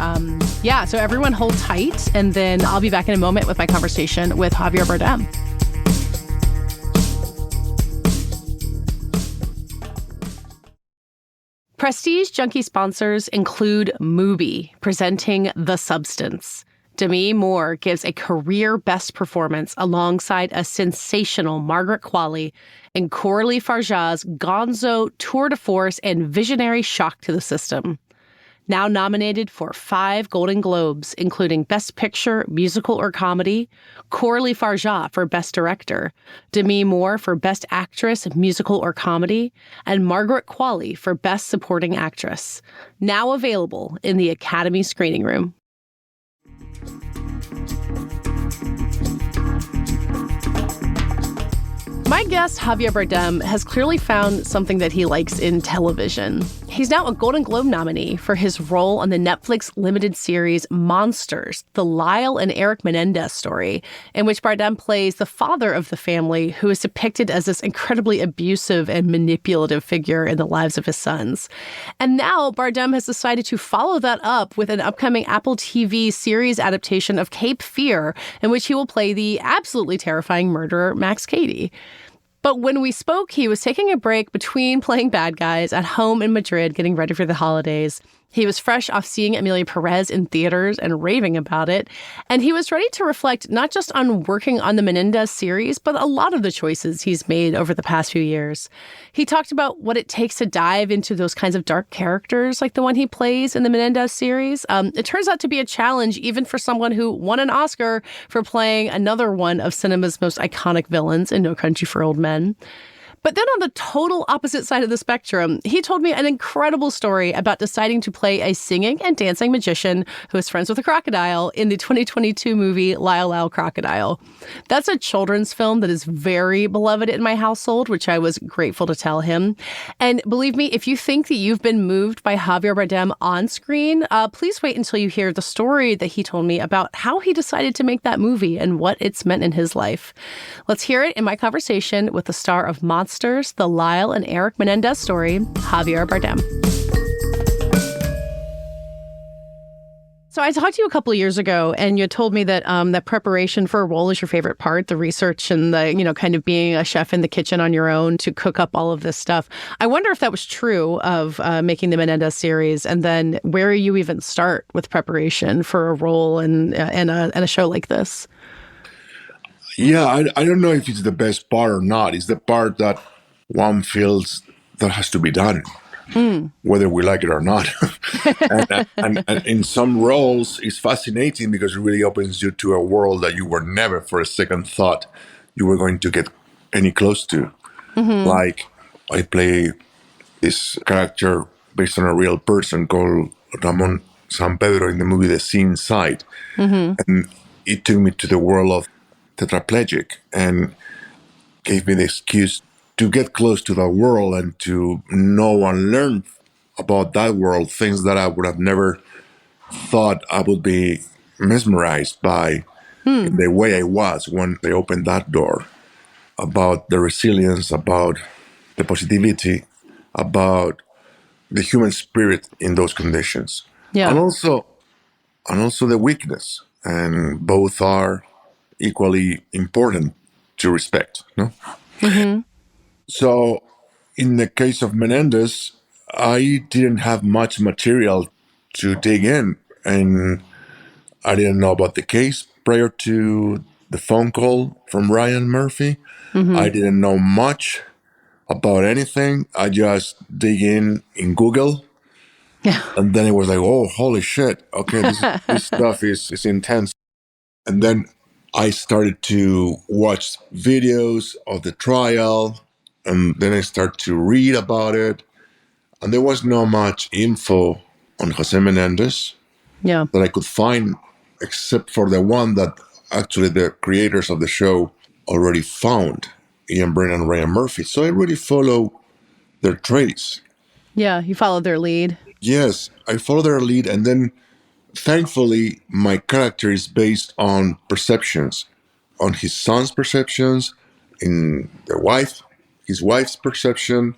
so everyone hold tight, and then I'll be back in a moment with my conversation with Javier Bardem. Prestige Junkie sponsors include Mubi, presenting The Substance. Demi Moore gives a career best performance alongside a sensational Margaret Qualley in Coralie Farjat's gonzo tour de force and visionary shock to the system. Now nominated for 5 Golden Globes, including Best Picture, Musical or Comedy, Coralie Farjat for Best Director, Demi Moore for Best Actress, Musical or Comedy, and Margaret Qualley for Best Supporting Actress. Now available in the Academy Screening Room. My guest, Javier Bardem, has clearly found something that he likes in television. He's now a Golden Globe nominee for his role on the Netflix limited series Monsters, the Lyle and Erik Menendez story, in which Bardem plays the father of the family, who is depicted as this incredibly abusive and manipulative figure in the lives of his sons. And now Bardem has decided to follow that up with an upcoming Apple TV series adaptation of Cape Fear, in which he will play the absolutely terrifying murderer Max Katey. But when we spoke, he was taking a break between playing bad guys at home in Madrid, getting ready for the holidays. He was fresh off seeing Emilia Perez in theaters and raving about it. And he was ready to reflect not just on working on the Menendez series, but a lot of the choices he's made over the past few years. He talked about what it takes to dive into those kinds of dark characters like the one he plays in the Menendez series. It turns out to be a challenge even for someone who won an Oscar for playing another one of cinema's most iconic villains in No Country for Old Men. But then on the total opposite side of the spectrum, he told me an incredible story about deciding to play a singing and dancing magician who is friends with a crocodile in the 2022 movie Lyle, Crocodile. That's a children's film that is very beloved in my household, which I was grateful to tell him. And believe me, if you think that you've been moved by Javier Bardem on screen, please wait until you hear the story that he told me about how he decided to make that movie and what it's meant in his life. Let's hear it in my conversation with the star of Monsters, the Lyle and Erik Menendez story, Javier Bardem. So I talked to you a couple of years ago, and you told me that that preparation for a role is your favorite part, the research and the, kind of being a chef in the kitchen on your own to cook up all of this stuff. I wonder if that was true of making the Menendez series, and then where you even start with preparation for a role and a show like this. Yeah, I don't know if it's the best part or not. It's the part that one feels that has to be done, whether we like it or not. and in some roles, it's fascinating because it really opens you to a world that you were never for a second thought you were going to get any close to. Like, I play this character based on a real person called Ramon San Pedro in the movie The Scene Side. And it took me to the world of tetraplegic and gave me the excuse to get close to that world and to know and learn about that world, things that I would have never thought I would be mesmerized by in the way I was when they opened that door, about the resilience, about the positivity, about the human spirit in those conditions. Yeah. And also the weakness. And both are equally important to respect, no? So in the case of Menendez, I didn't have much material to dig in, and I didn't know about the case prior to the phone call from Ryan Murphy. I didn't know much about anything. I just dig in Google, and then it was like, oh, holy shit, okay, this stuff is intense. And then I started to watch videos of the trial, and then I started to read about it. And there was not much info on Jose Menendez Yeah. that I could find, except for the one that actually the creators of the show already found, Ian Brennan and Ryan Murphy. So I really follow their trace. Yeah. You followed their lead. Yes, I follow their lead, and then thankfully, my character is based on perceptions, on his son's perceptions, in his wife's perception,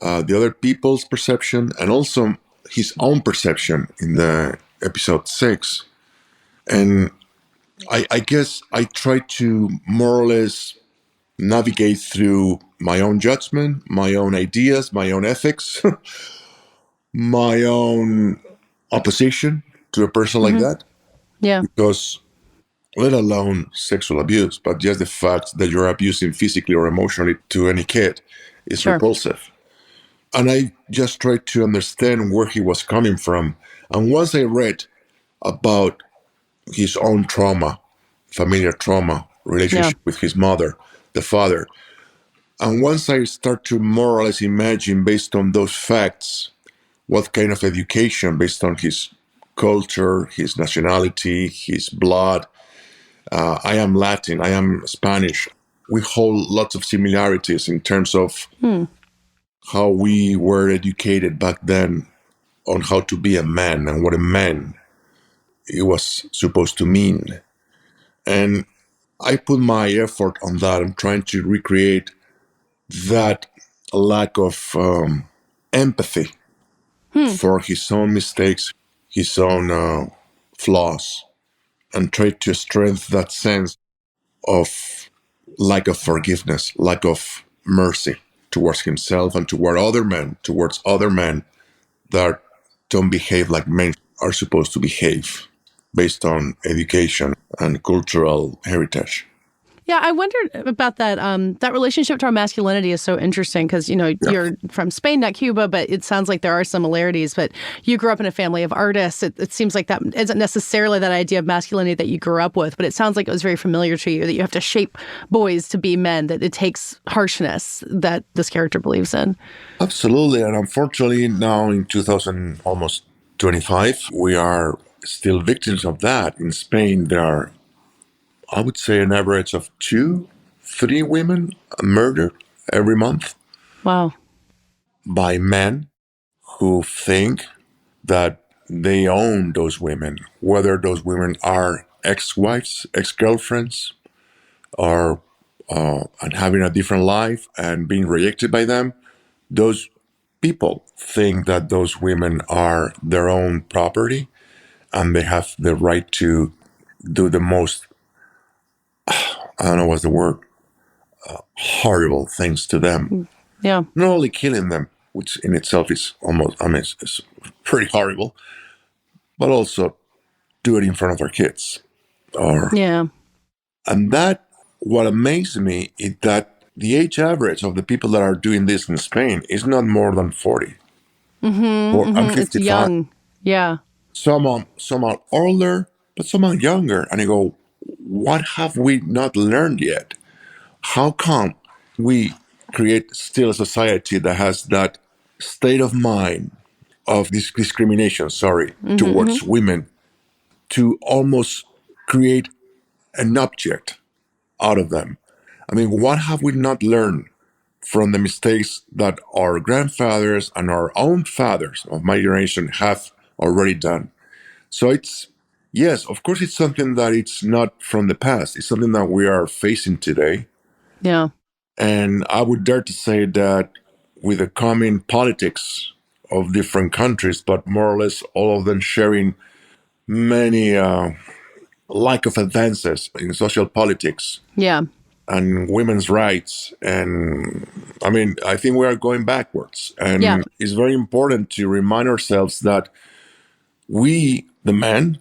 the other people's perception, and also his own perception in the episode 6. And I guess I try to more or less navigate through my own judgment, my own ideas, my own ethics, my own opposition to a person like that. Yeah. Because let alone sexual abuse, but just the fact that you're abusing physically or emotionally to any kid is repulsive. And I just tried to understand where he was coming from. And once I read about his own trauma, familiar trauma, relationship with his mother, the father, and once I start to more or less imagine based on those facts, what kind of education based on his culture, his nationality, his blood. I am Latin, I am Spanish. We hold lots of similarities in terms of how we were educated back then on how to be a man and what a man it was supposed to mean. And I put my effort on that. I'm trying to recreate that lack of empathy for his own mistakes, his own flaws, and try to strengthen that sense of lack of forgiveness, lack of mercy towards himself and towards other men that don't behave like men are supposed to behave based on education and cultural heritage. Yeah, I wondered about that. That relationship to our masculinity is so interesting because, you're from Spain, not Cuba, but it sounds like there are similarities. But you grew up in a family of artists. It seems like that isn't necessarily that idea of masculinity that you grew up with, but it sounds like it was very familiar to you, that you have to shape boys to be men, that it takes harshness that this character believes in. Absolutely. And unfortunately, now in 2000, almost 25, we are still victims of that. In Spain, there are, I would say, an average of 2-3 women murdered every month. Wow. By men who think that they own those women, whether those women are ex-wives, ex-girlfriends, or and having a different life and being rejected by them. Those people think that those women are their own property and they have the right to do the most, I don't know what's the word, horrible things to them. Yeah. Not only killing them, which in itself is almost, it's pretty horrible, but also do it in front of our kids. Yeah. And that, what amazed me is that the age average of the people that are doing this in Spain is not more than 40. I'm 55. It's young. Yeah. Some are older, but some are younger. And I go, what have we not learned yet? How come we create still a society that has that state of mind of this discrimination, towards women, to almost create an object out of them? I mean, what have we not learned from the mistakes that our grandfathers and our own fathers of my generation have already done? So yes, of course, it's something that it's not from the past. It's something that we are facing today. Yeah. And I would dare to say that with the coming politics of different countries, but more or less all of them sharing many lack of advances in social politics. Yeah. And women's rights. And I mean, I think we are going backwards. And it's very important to remind ourselves that we, the men,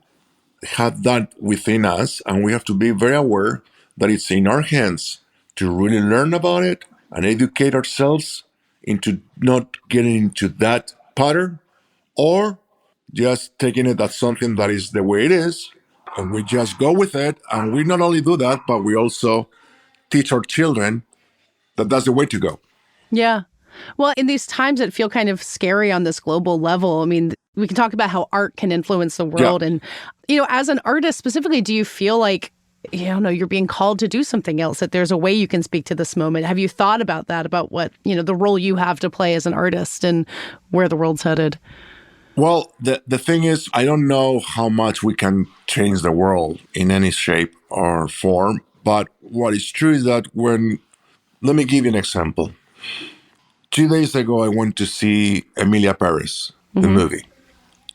have that within us. And we have to be very aware that it's in our hands to really learn about it and educate ourselves into not getting into that pattern or just taking it as something that is the way it is. And we just go with it. And we not only do that, but we also teach our children that that's the way to go. Yeah. Well, in these times that feel kind of scary on this global level, I mean, we can talk about how art can influence the world. And, as an artist specifically, do you feel like, you're being called to do something else, that there's a way you can speak to this moment? Have you thought about that, about what, the role you have to play as an artist and where the world's headed? Well, the thing is, I don't know how much we can change the world in any shape or form. But what is true is that let me give you an example. 2 days ago, I went to see Emilia Paris, the movie,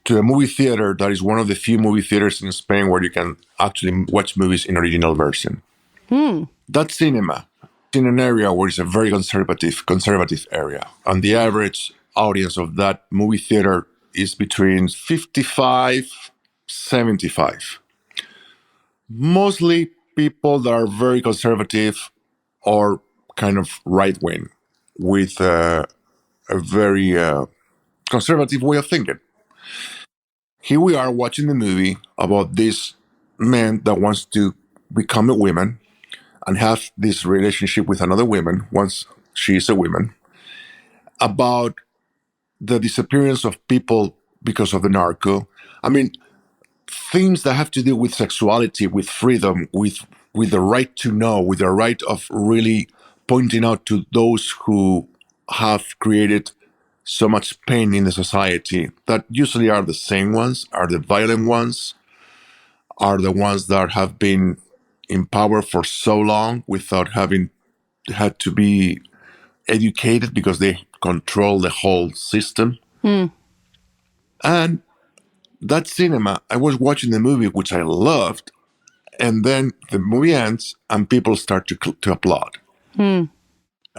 to a movie theater that is one of the few movie theaters in Spain where you can actually watch movies in original version. That cinema in an area where it's a very conservative area. And the average audience of that movie theater is between 55, 75. Mostly people that are very conservative or kind of right-wing with a very conservative way of thinking. Here we are watching the movie about this man that wants to become a woman and have this relationship with another woman once she is a woman, about the disappearance of people because of the narco. I mean, themes that have to do with sexuality, with freedom, with the right to know, with the right of really pointing out to those who have created so much pain in the society, that usually are the same ones, are the violent ones, are the ones that have been in power for so long without having had to be educated because they control the whole system. And that cinema, I was watching the movie, which I loved, and then the movie ends and people start to applaud.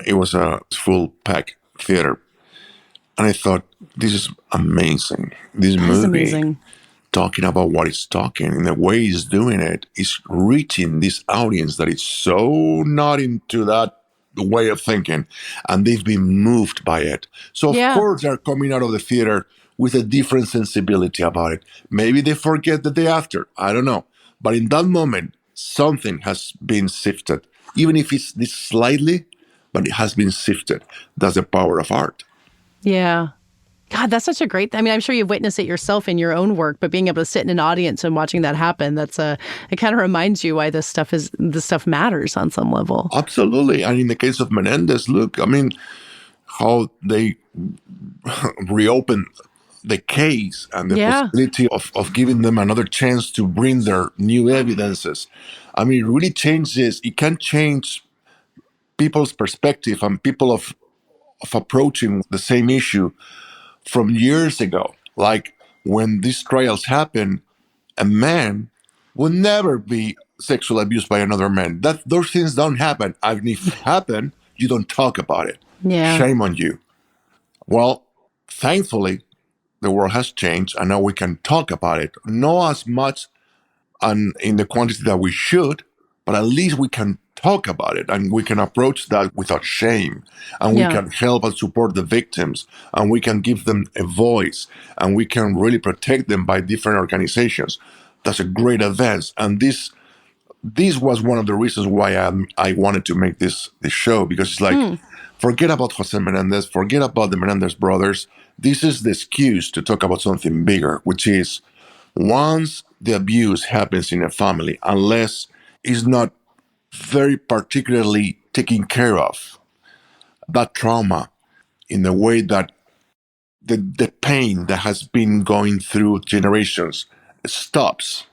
It was a full pack theater. And I thought, this is amazing. This movie, amazing. talking about what it's talking, and the way he's doing it is reaching this audience that is so not into that way of thinking, and they've been moved by it. So of course they're coming out of the theater with a different sensibility about it. Maybe they forget the day after. I don't know. But in that moment, something has been sifted, even if it's this slightly, but it has been sifted. That's the power of art. Yeah. God, that's such a great, I mean, I'm sure you've witnessed it yourself in your own work, but being able to sit in an audience and watching that happen, it kind of reminds you why this stuff matters on some level. Absolutely. And in the case of Menendez, look, I mean, how they reopened the case and the possibility of giving them another chance to bring their new evidences. I mean, it really changes, it can change people's perspective and people of approaching the same issue from years ago. Like when these trials happen, a man will never be sexually abused by another man. Those things don't happen. And if it happen, you don't talk about it. Yeah. Shame on you. Well, thankfully, the world has changed, and now we can talk about it. Not as much and in the quantity that we should, but at least we can talk about it, and we can approach that without shame, and we can help and support the victims, and we can give them a voice, and we can really protect them by different organizations. That's a great advance, and this was one of the reasons why I wanted to make this show, because it's like, forget about Jose Menendez, forget about the Menendez brothers. This is the excuse to talk about something bigger, which is once the abuse happens in a family, unless it's not very particularly taken care of, that trauma in the way that the pain that has been going through generations stops,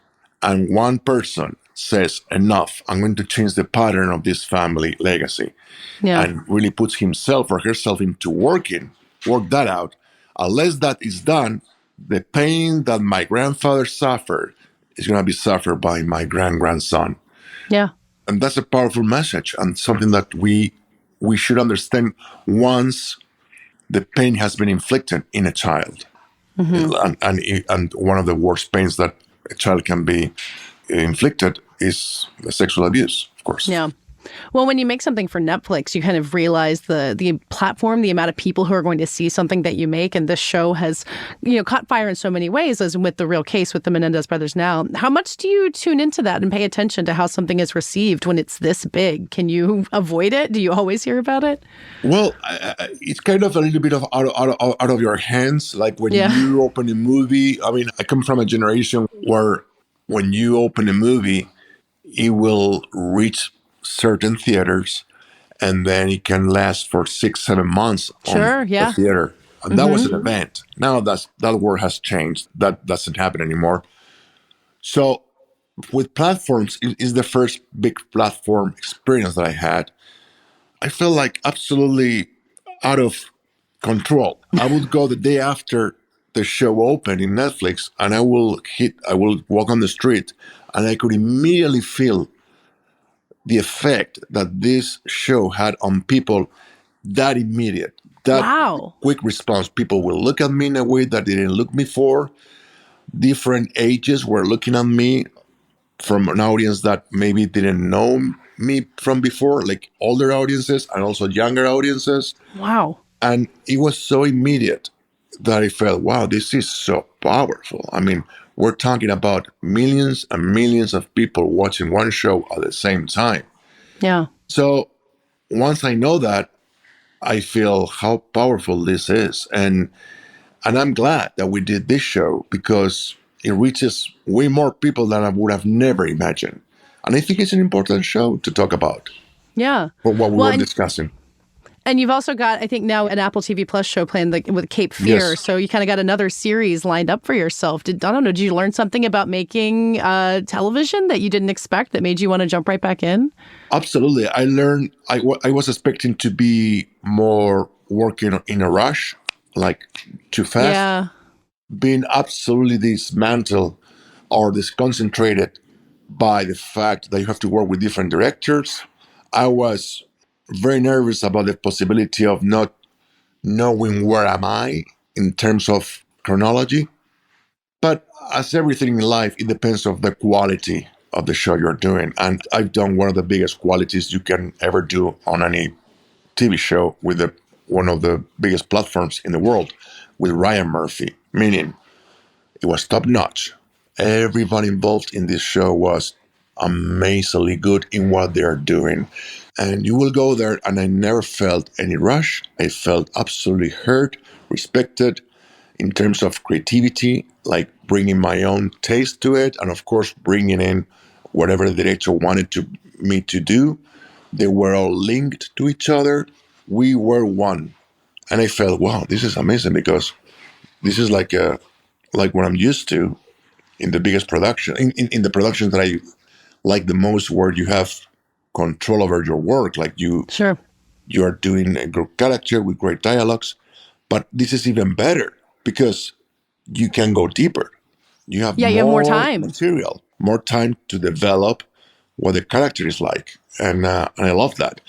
and one person says, enough, I'm going to change the pattern of this family legacy, and really puts himself or herself into work that out. Unless that is done, the pain that my grandfather suffered is going to be suffered by my grandson. Yeah. And that's a powerful message, and something that we should understand once the pain has been inflicted in a child. And one of the worst pains that a child can be inflicted is sexual abuse, of course. Yeah. Well, when you make something for Netflix, you kind of realize the platform, the amount of people who are going to see something that you make. And this show has, caught fire in so many ways, as with The Real Case with the Menendez brothers now. How much do you tune into that and pay attention to how something is received when it's this big? Can you avoid it? Do you always hear about it? Well, it's kind of a little bit of out of your hands. Like when you open a movie, I mean, I come from a generation where when you open a movie, it will reach certain theaters, and then it can last for 6-7 months on the theater. And that was an event. Now that word has changed. That doesn't happen anymore. So with platforms, it is the first big platform experience that I had. I felt like absolutely out of control. I would go the day after the show opened in Netflix, and I will walk on the street, and I could immediately feel the effect that this show had on people, that immediate, that quick response. People will look at me in a way that they didn't look before. Different ages were looking at me from an audience that maybe didn't know me from before, like older audiences and also younger audiences. Wow. And it was so immediate that I felt, wow, this is so powerful. I mean, we're talking about millions and millions of people watching one show at the same time. Yeah. So once I know that, I feel how powerful this is. And I'm glad that we did this show, because it reaches way more people than I would have never imagined. And I think it's an important show to talk about. Yeah. For what we were discussing. And you've also got, I think now, an Apple TV Plus show planned with Cape Fear. Yes. So you kind of got another series lined up for yourself. I don't know, did you learn something about making television that you didn't expect that made you want to jump right back in? Absolutely. I learned, I was expecting to be more working in a rush, like too fast. Yeah. Being absolutely dismantled or disconcentrated by the fact that you have to work with different directors. I was very nervous about the possibility of not knowing where am I in terms of chronology. But as everything in life, it depends on the quality of the show you're doing. And I've done one of the biggest qualities you can ever do on any TV show with one of the biggest platforms in the world with Ryan Murphy, meaning it was top notch. Everybody involved in this show was amazingly good in what they're doing. And you will go there, and I never felt any rush. I felt absolutely heard, respected in terms of creativity, like bringing my own taste to it, and of course, bringing in whatever the director wanted me to do. They were all linked to each other. We were one. And I felt, wow, this is amazing, because this is like what I'm used to in the biggest production, in the productions that I like the most, where you have control over your work. Like you are doing a great character with great dialogues. But this is even better because you can go deeper. You have you have more time. Material, more time to develop what the character is like. And I love that.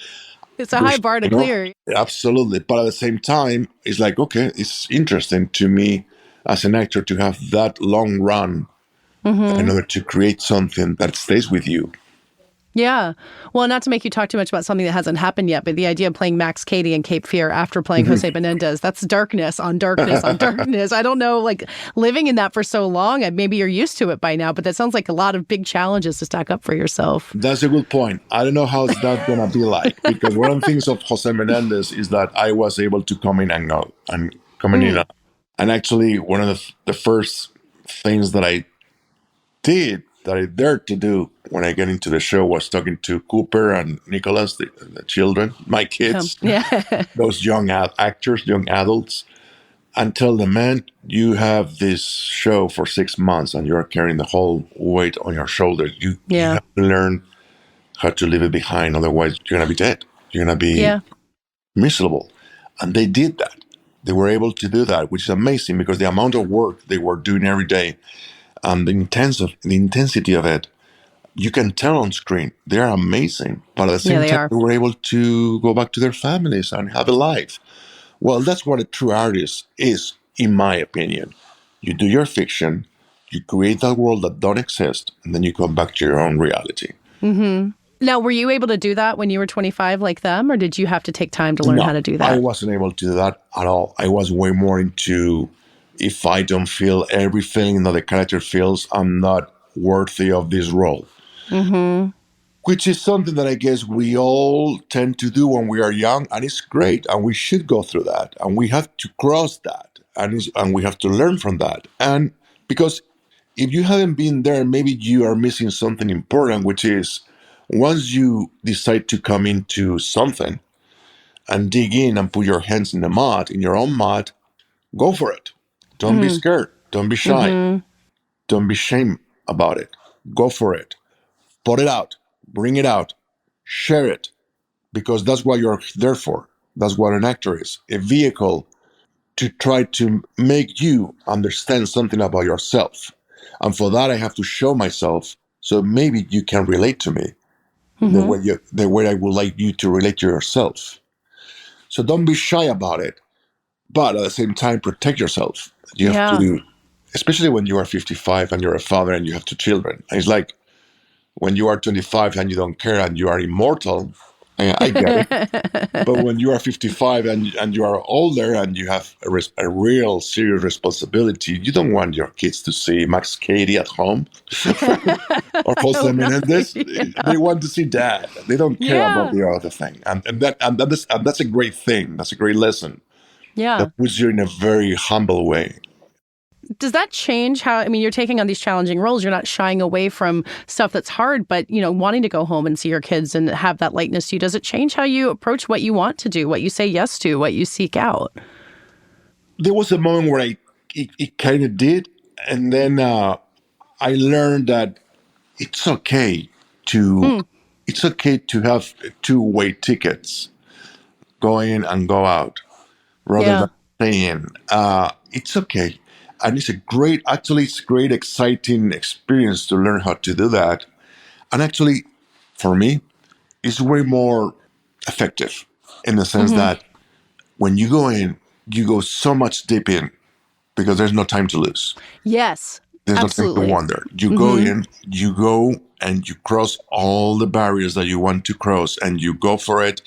It's a high bar to clear. Absolutely. But at the same time, it's like, okay, it's interesting to me as an actor to have that long run in order to create something that stays with you. Yeah. Well, not to make you talk too much about something that hasn't happened yet, but the idea of playing Max Katey in Cape Fear after playing Jose Menendez, that's darkness on darkness on darkness. I don't know, like living in that for so long, maybe you're used to it by now, but that sounds like a lot of big challenges to stack up for yourself. That's a good point. I don't know how that's going to be like, because one of the things of Jose Menendez is that I was able to come in and go and come in. And actually, one of the first things that I dared to do when I get into the show was talking to Cooper and Nicholas, the children, my kids, those young actors, young adults, and tell them, man, you have this show for 6 months and you're carrying the whole weight on your shoulders. You have to learn how to leave it behind. Otherwise, you're going to be dead. You're going to be miserable. And they did that. They were able to do that, which is amazing, because the amount of work they were doing every day and the intensity of it, you can tell on screen. They're amazing. But at the same time, they were able to go back to their families and have a life. Well, that's what a true artist is, in my opinion. You do your fiction, you create that world that don't exist, and then you come back to your own reality. Now, were you able to do that when you were 25 like them, or did you have to take time to learn how to do that? I wasn't able to do that at all. I was way more into, if I don't feel everything that the character feels, I'm not worthy of this role. Which is something that I guess we all tend to do when we are young, and it's great, and we should go through that, and we have to cross that, and we have to learn from that. And because if you haven't been there, maybe you are missing something important, which is once you decide to come into something and dig in and put your hands in the mud, in your own mud, go for it. Don't be scared. Don't be shy. Don't be ashamed about it. Go for it. Put it out. Bring it out. Share it. Because that's what you're there for. That's what an actor is. A vehicle to try to make you understand something about yourself. And for that, I have to show myself so maybe you can relate to me the way I would like you to relate to yourself. So don't be shy about it. But at the same time, protect yourself. You have to, especially when you are 55 and you're a father and you have 2 children. It's like when you are 25 and you don't care and you are immortal, I get it. But when you are 55 and you are older and you have a real serious responsibility, you don't want your kids to see Max Katey at home or Jose Menendez. They want to see dad. They don't care about the other thing. And that's a great thing. That's a great lesson. That puts you in a very humble way. Does that change how, I mean, you're taking on these challenging roles, you're not shying away from stuff that's hard, but, you know, wanting to go home and see your kids and have that lightness to you, does it change how you approach what you want to do, what you say yes to, what you seek out? There was a moment where it kind of did. And then I learned that it's okay to have 2-way tickets, go in and go out, rather than stay in. It's okay. And it's a great, exciting experience to learn how to do that. And actually, for me, it's way more effective in the sense that when you go in, you go so much deep in because there's no time to lose. Yes, There's absolutely. no time to wander. You go in, you go and you cross all the barriers that you want to cross, and you go for it,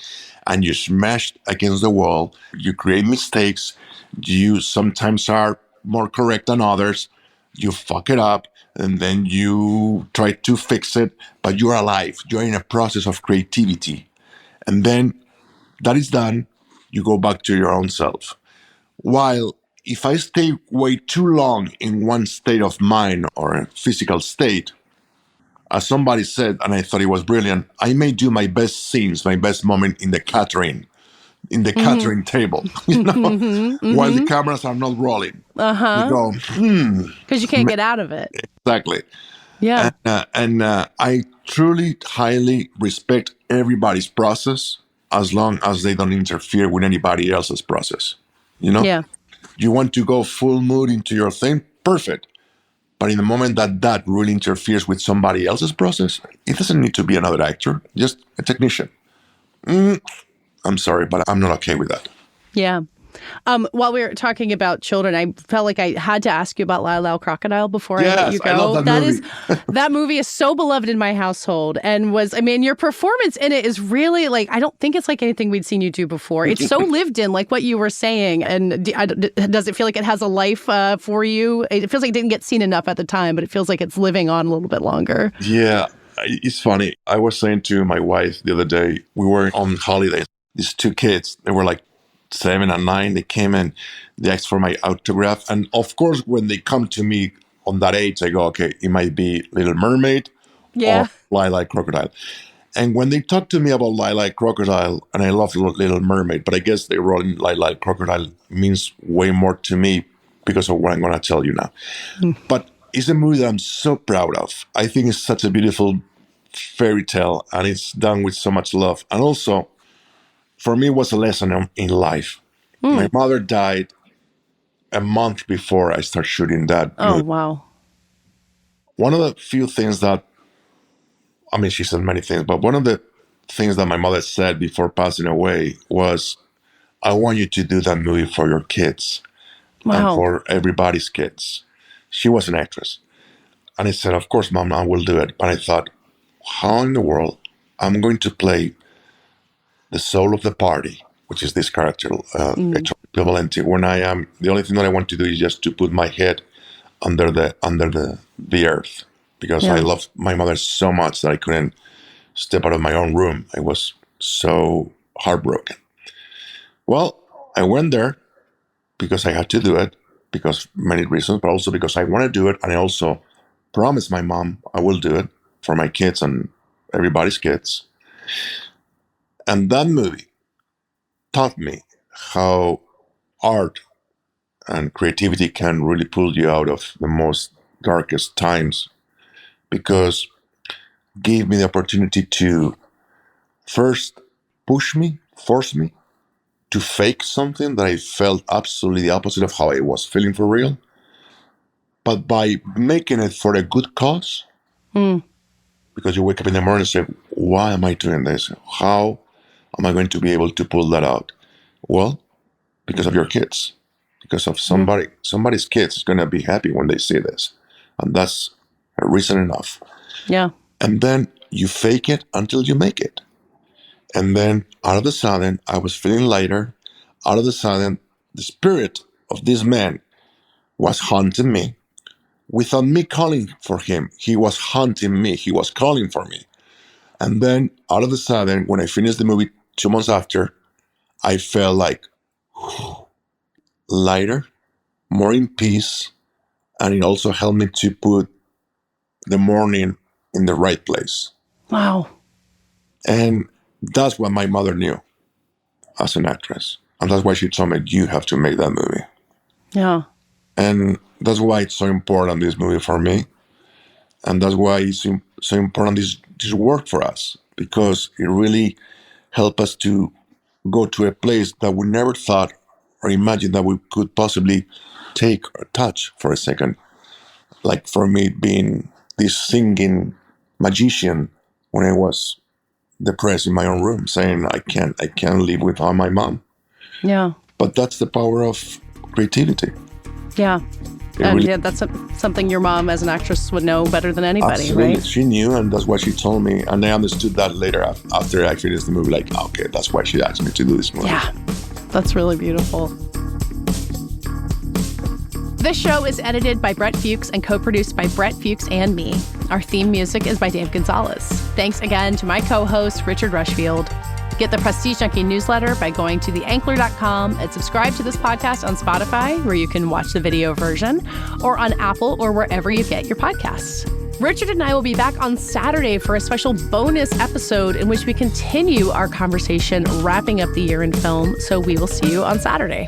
and you smash against the wall. You create mistakes. You sometimes are more correct than others. You fuck it up, and then you try to fix it, but you're alive. You're in a process of creativity. And then that is done, you go back to your own self. While if I stay way too long in one state of mind or a physical state, as somebody said, and I thought it was brilliant, I may do my best scenes, my best moment in the catering table, while the cameras are not rolling. You go, Because you can't get out of it. exactly. Yeah. And I truly, highly respect everybody's process as long as they don't interfere with anybody else's process. Yeah. You want to go full mood into your thing? Perfect. But in the moment that really interferes with somebody else's process, it doesn't need to be another actor, just a technician. I'm sorry, but I'm not okay with that. Yeah. While we were talking about children, I felt like I had to ask you about Lyle Crocodile before I let you go. I love that movie. That movie is so beloved in my household, and your performance in it is really like, I don't think it's like anything we'd seen you do before. It's so lived in, like what you were saying. And does it feel like it has a life for you? It feels like it didn't get seen enough at the time, but it feels like it's living on a little bit longer. Yeah, it's funny. I was saying to my wife the other day, we were on holiday. These two kids, they were like 7 and 9, they came and they asked for my autograph. And of course, when they come to me on that age, I go, okay, it might be Little Mermaid or Lyle Crocodile. And when they talk to me about Lyle Crocodile, and I love Little Mermaid, but I guess they wrote in Lyle Crocodile means way more to me because of what I'm going to tell you now. But it's a movie that I'm so proud of. I think it's such a beautiful fairy tale, and it's done with so much love. And also, for me, it was a lesson in life. My mother died a month before I started shooting that movie. Oh, wow. One of the few things that, she said many things, but one of the things that my mother said before passing away was, I want you to do that movie for your kids and for everybody's kids. She was an actress. And I said, of course, Mom, I will do it. But I thought, how in the world I'm going to play the soul of the party, which is this character, Valenti, when I am, the only thing that I want to do is just to put my head under the earth, because I love my mother so much that I couldn't step out of my own room. I was so heartbroken. Well, I went there because I had to do it, because of many reasons, but also because I want to do it. And I also promised my mom I will do it for my kids and everybody's kids. And that movie taught me how art and creativity can really pull you out of the most darkest times, because it gave me the opportunity to first force me to fake something that I felt absolutely the opposite of how I was feeling for real. But by making it for a good cause, because you wake up in the morning and say, why am I doing this? How am I going to be able to pull that out? Well, because of your kids. Because of somebody's kids is going to be happy when they see this. And that's a reason enough. Yeah. And then you fake it until you make it. And then out of the sudden, I was feeling lighter. Out of the sudden, the spirit of this man was haunting me. Without me calling for him, he was haunting me. He was calling for me. And then out of the sudden, when I finished the movie 2 months after, I felt like lighter, more in peace. And it also helped me to put the morning in the right place. Wow. And that's what my mother knew as an actress. And that's why she told me, you have to make that movie. Yeah. And that's why it's so important, this movie for me. And that's why it's so important, this work for us, because it really helped us to go to a place that we never thought or imagined that we could possibly take or touch for a second. Like for me, being this singing magician when I was depressed in my own room, saying I can't live without my mom. Yeah. But that's the power of creativity. Yeah. And yeah, that's something your mom as an actress would know better than anybody, absolutely. right? She knew, and that's what she told me. And I understood that later after I finished the movie, like, okay, that's why she asked me to do this movie. Yeah, that's really beautiful. This show is edited by Brett Fuchs and co-produced by Brett Fuchs and me. Our theme music is by Dave Gonzalez. Thanks again to my co-host, Richard Rushfield. Get the Prestige Junkie newsletter by going to theankler.com and subscribe to this podcast on Spotify, where you can watch the video version, or on Apple or wherever you get your podcasts. Richard and I will be back on Saturday for a special bonus episode in which we continue our conversation wrapping up the year in film, so we will see you on Saturday.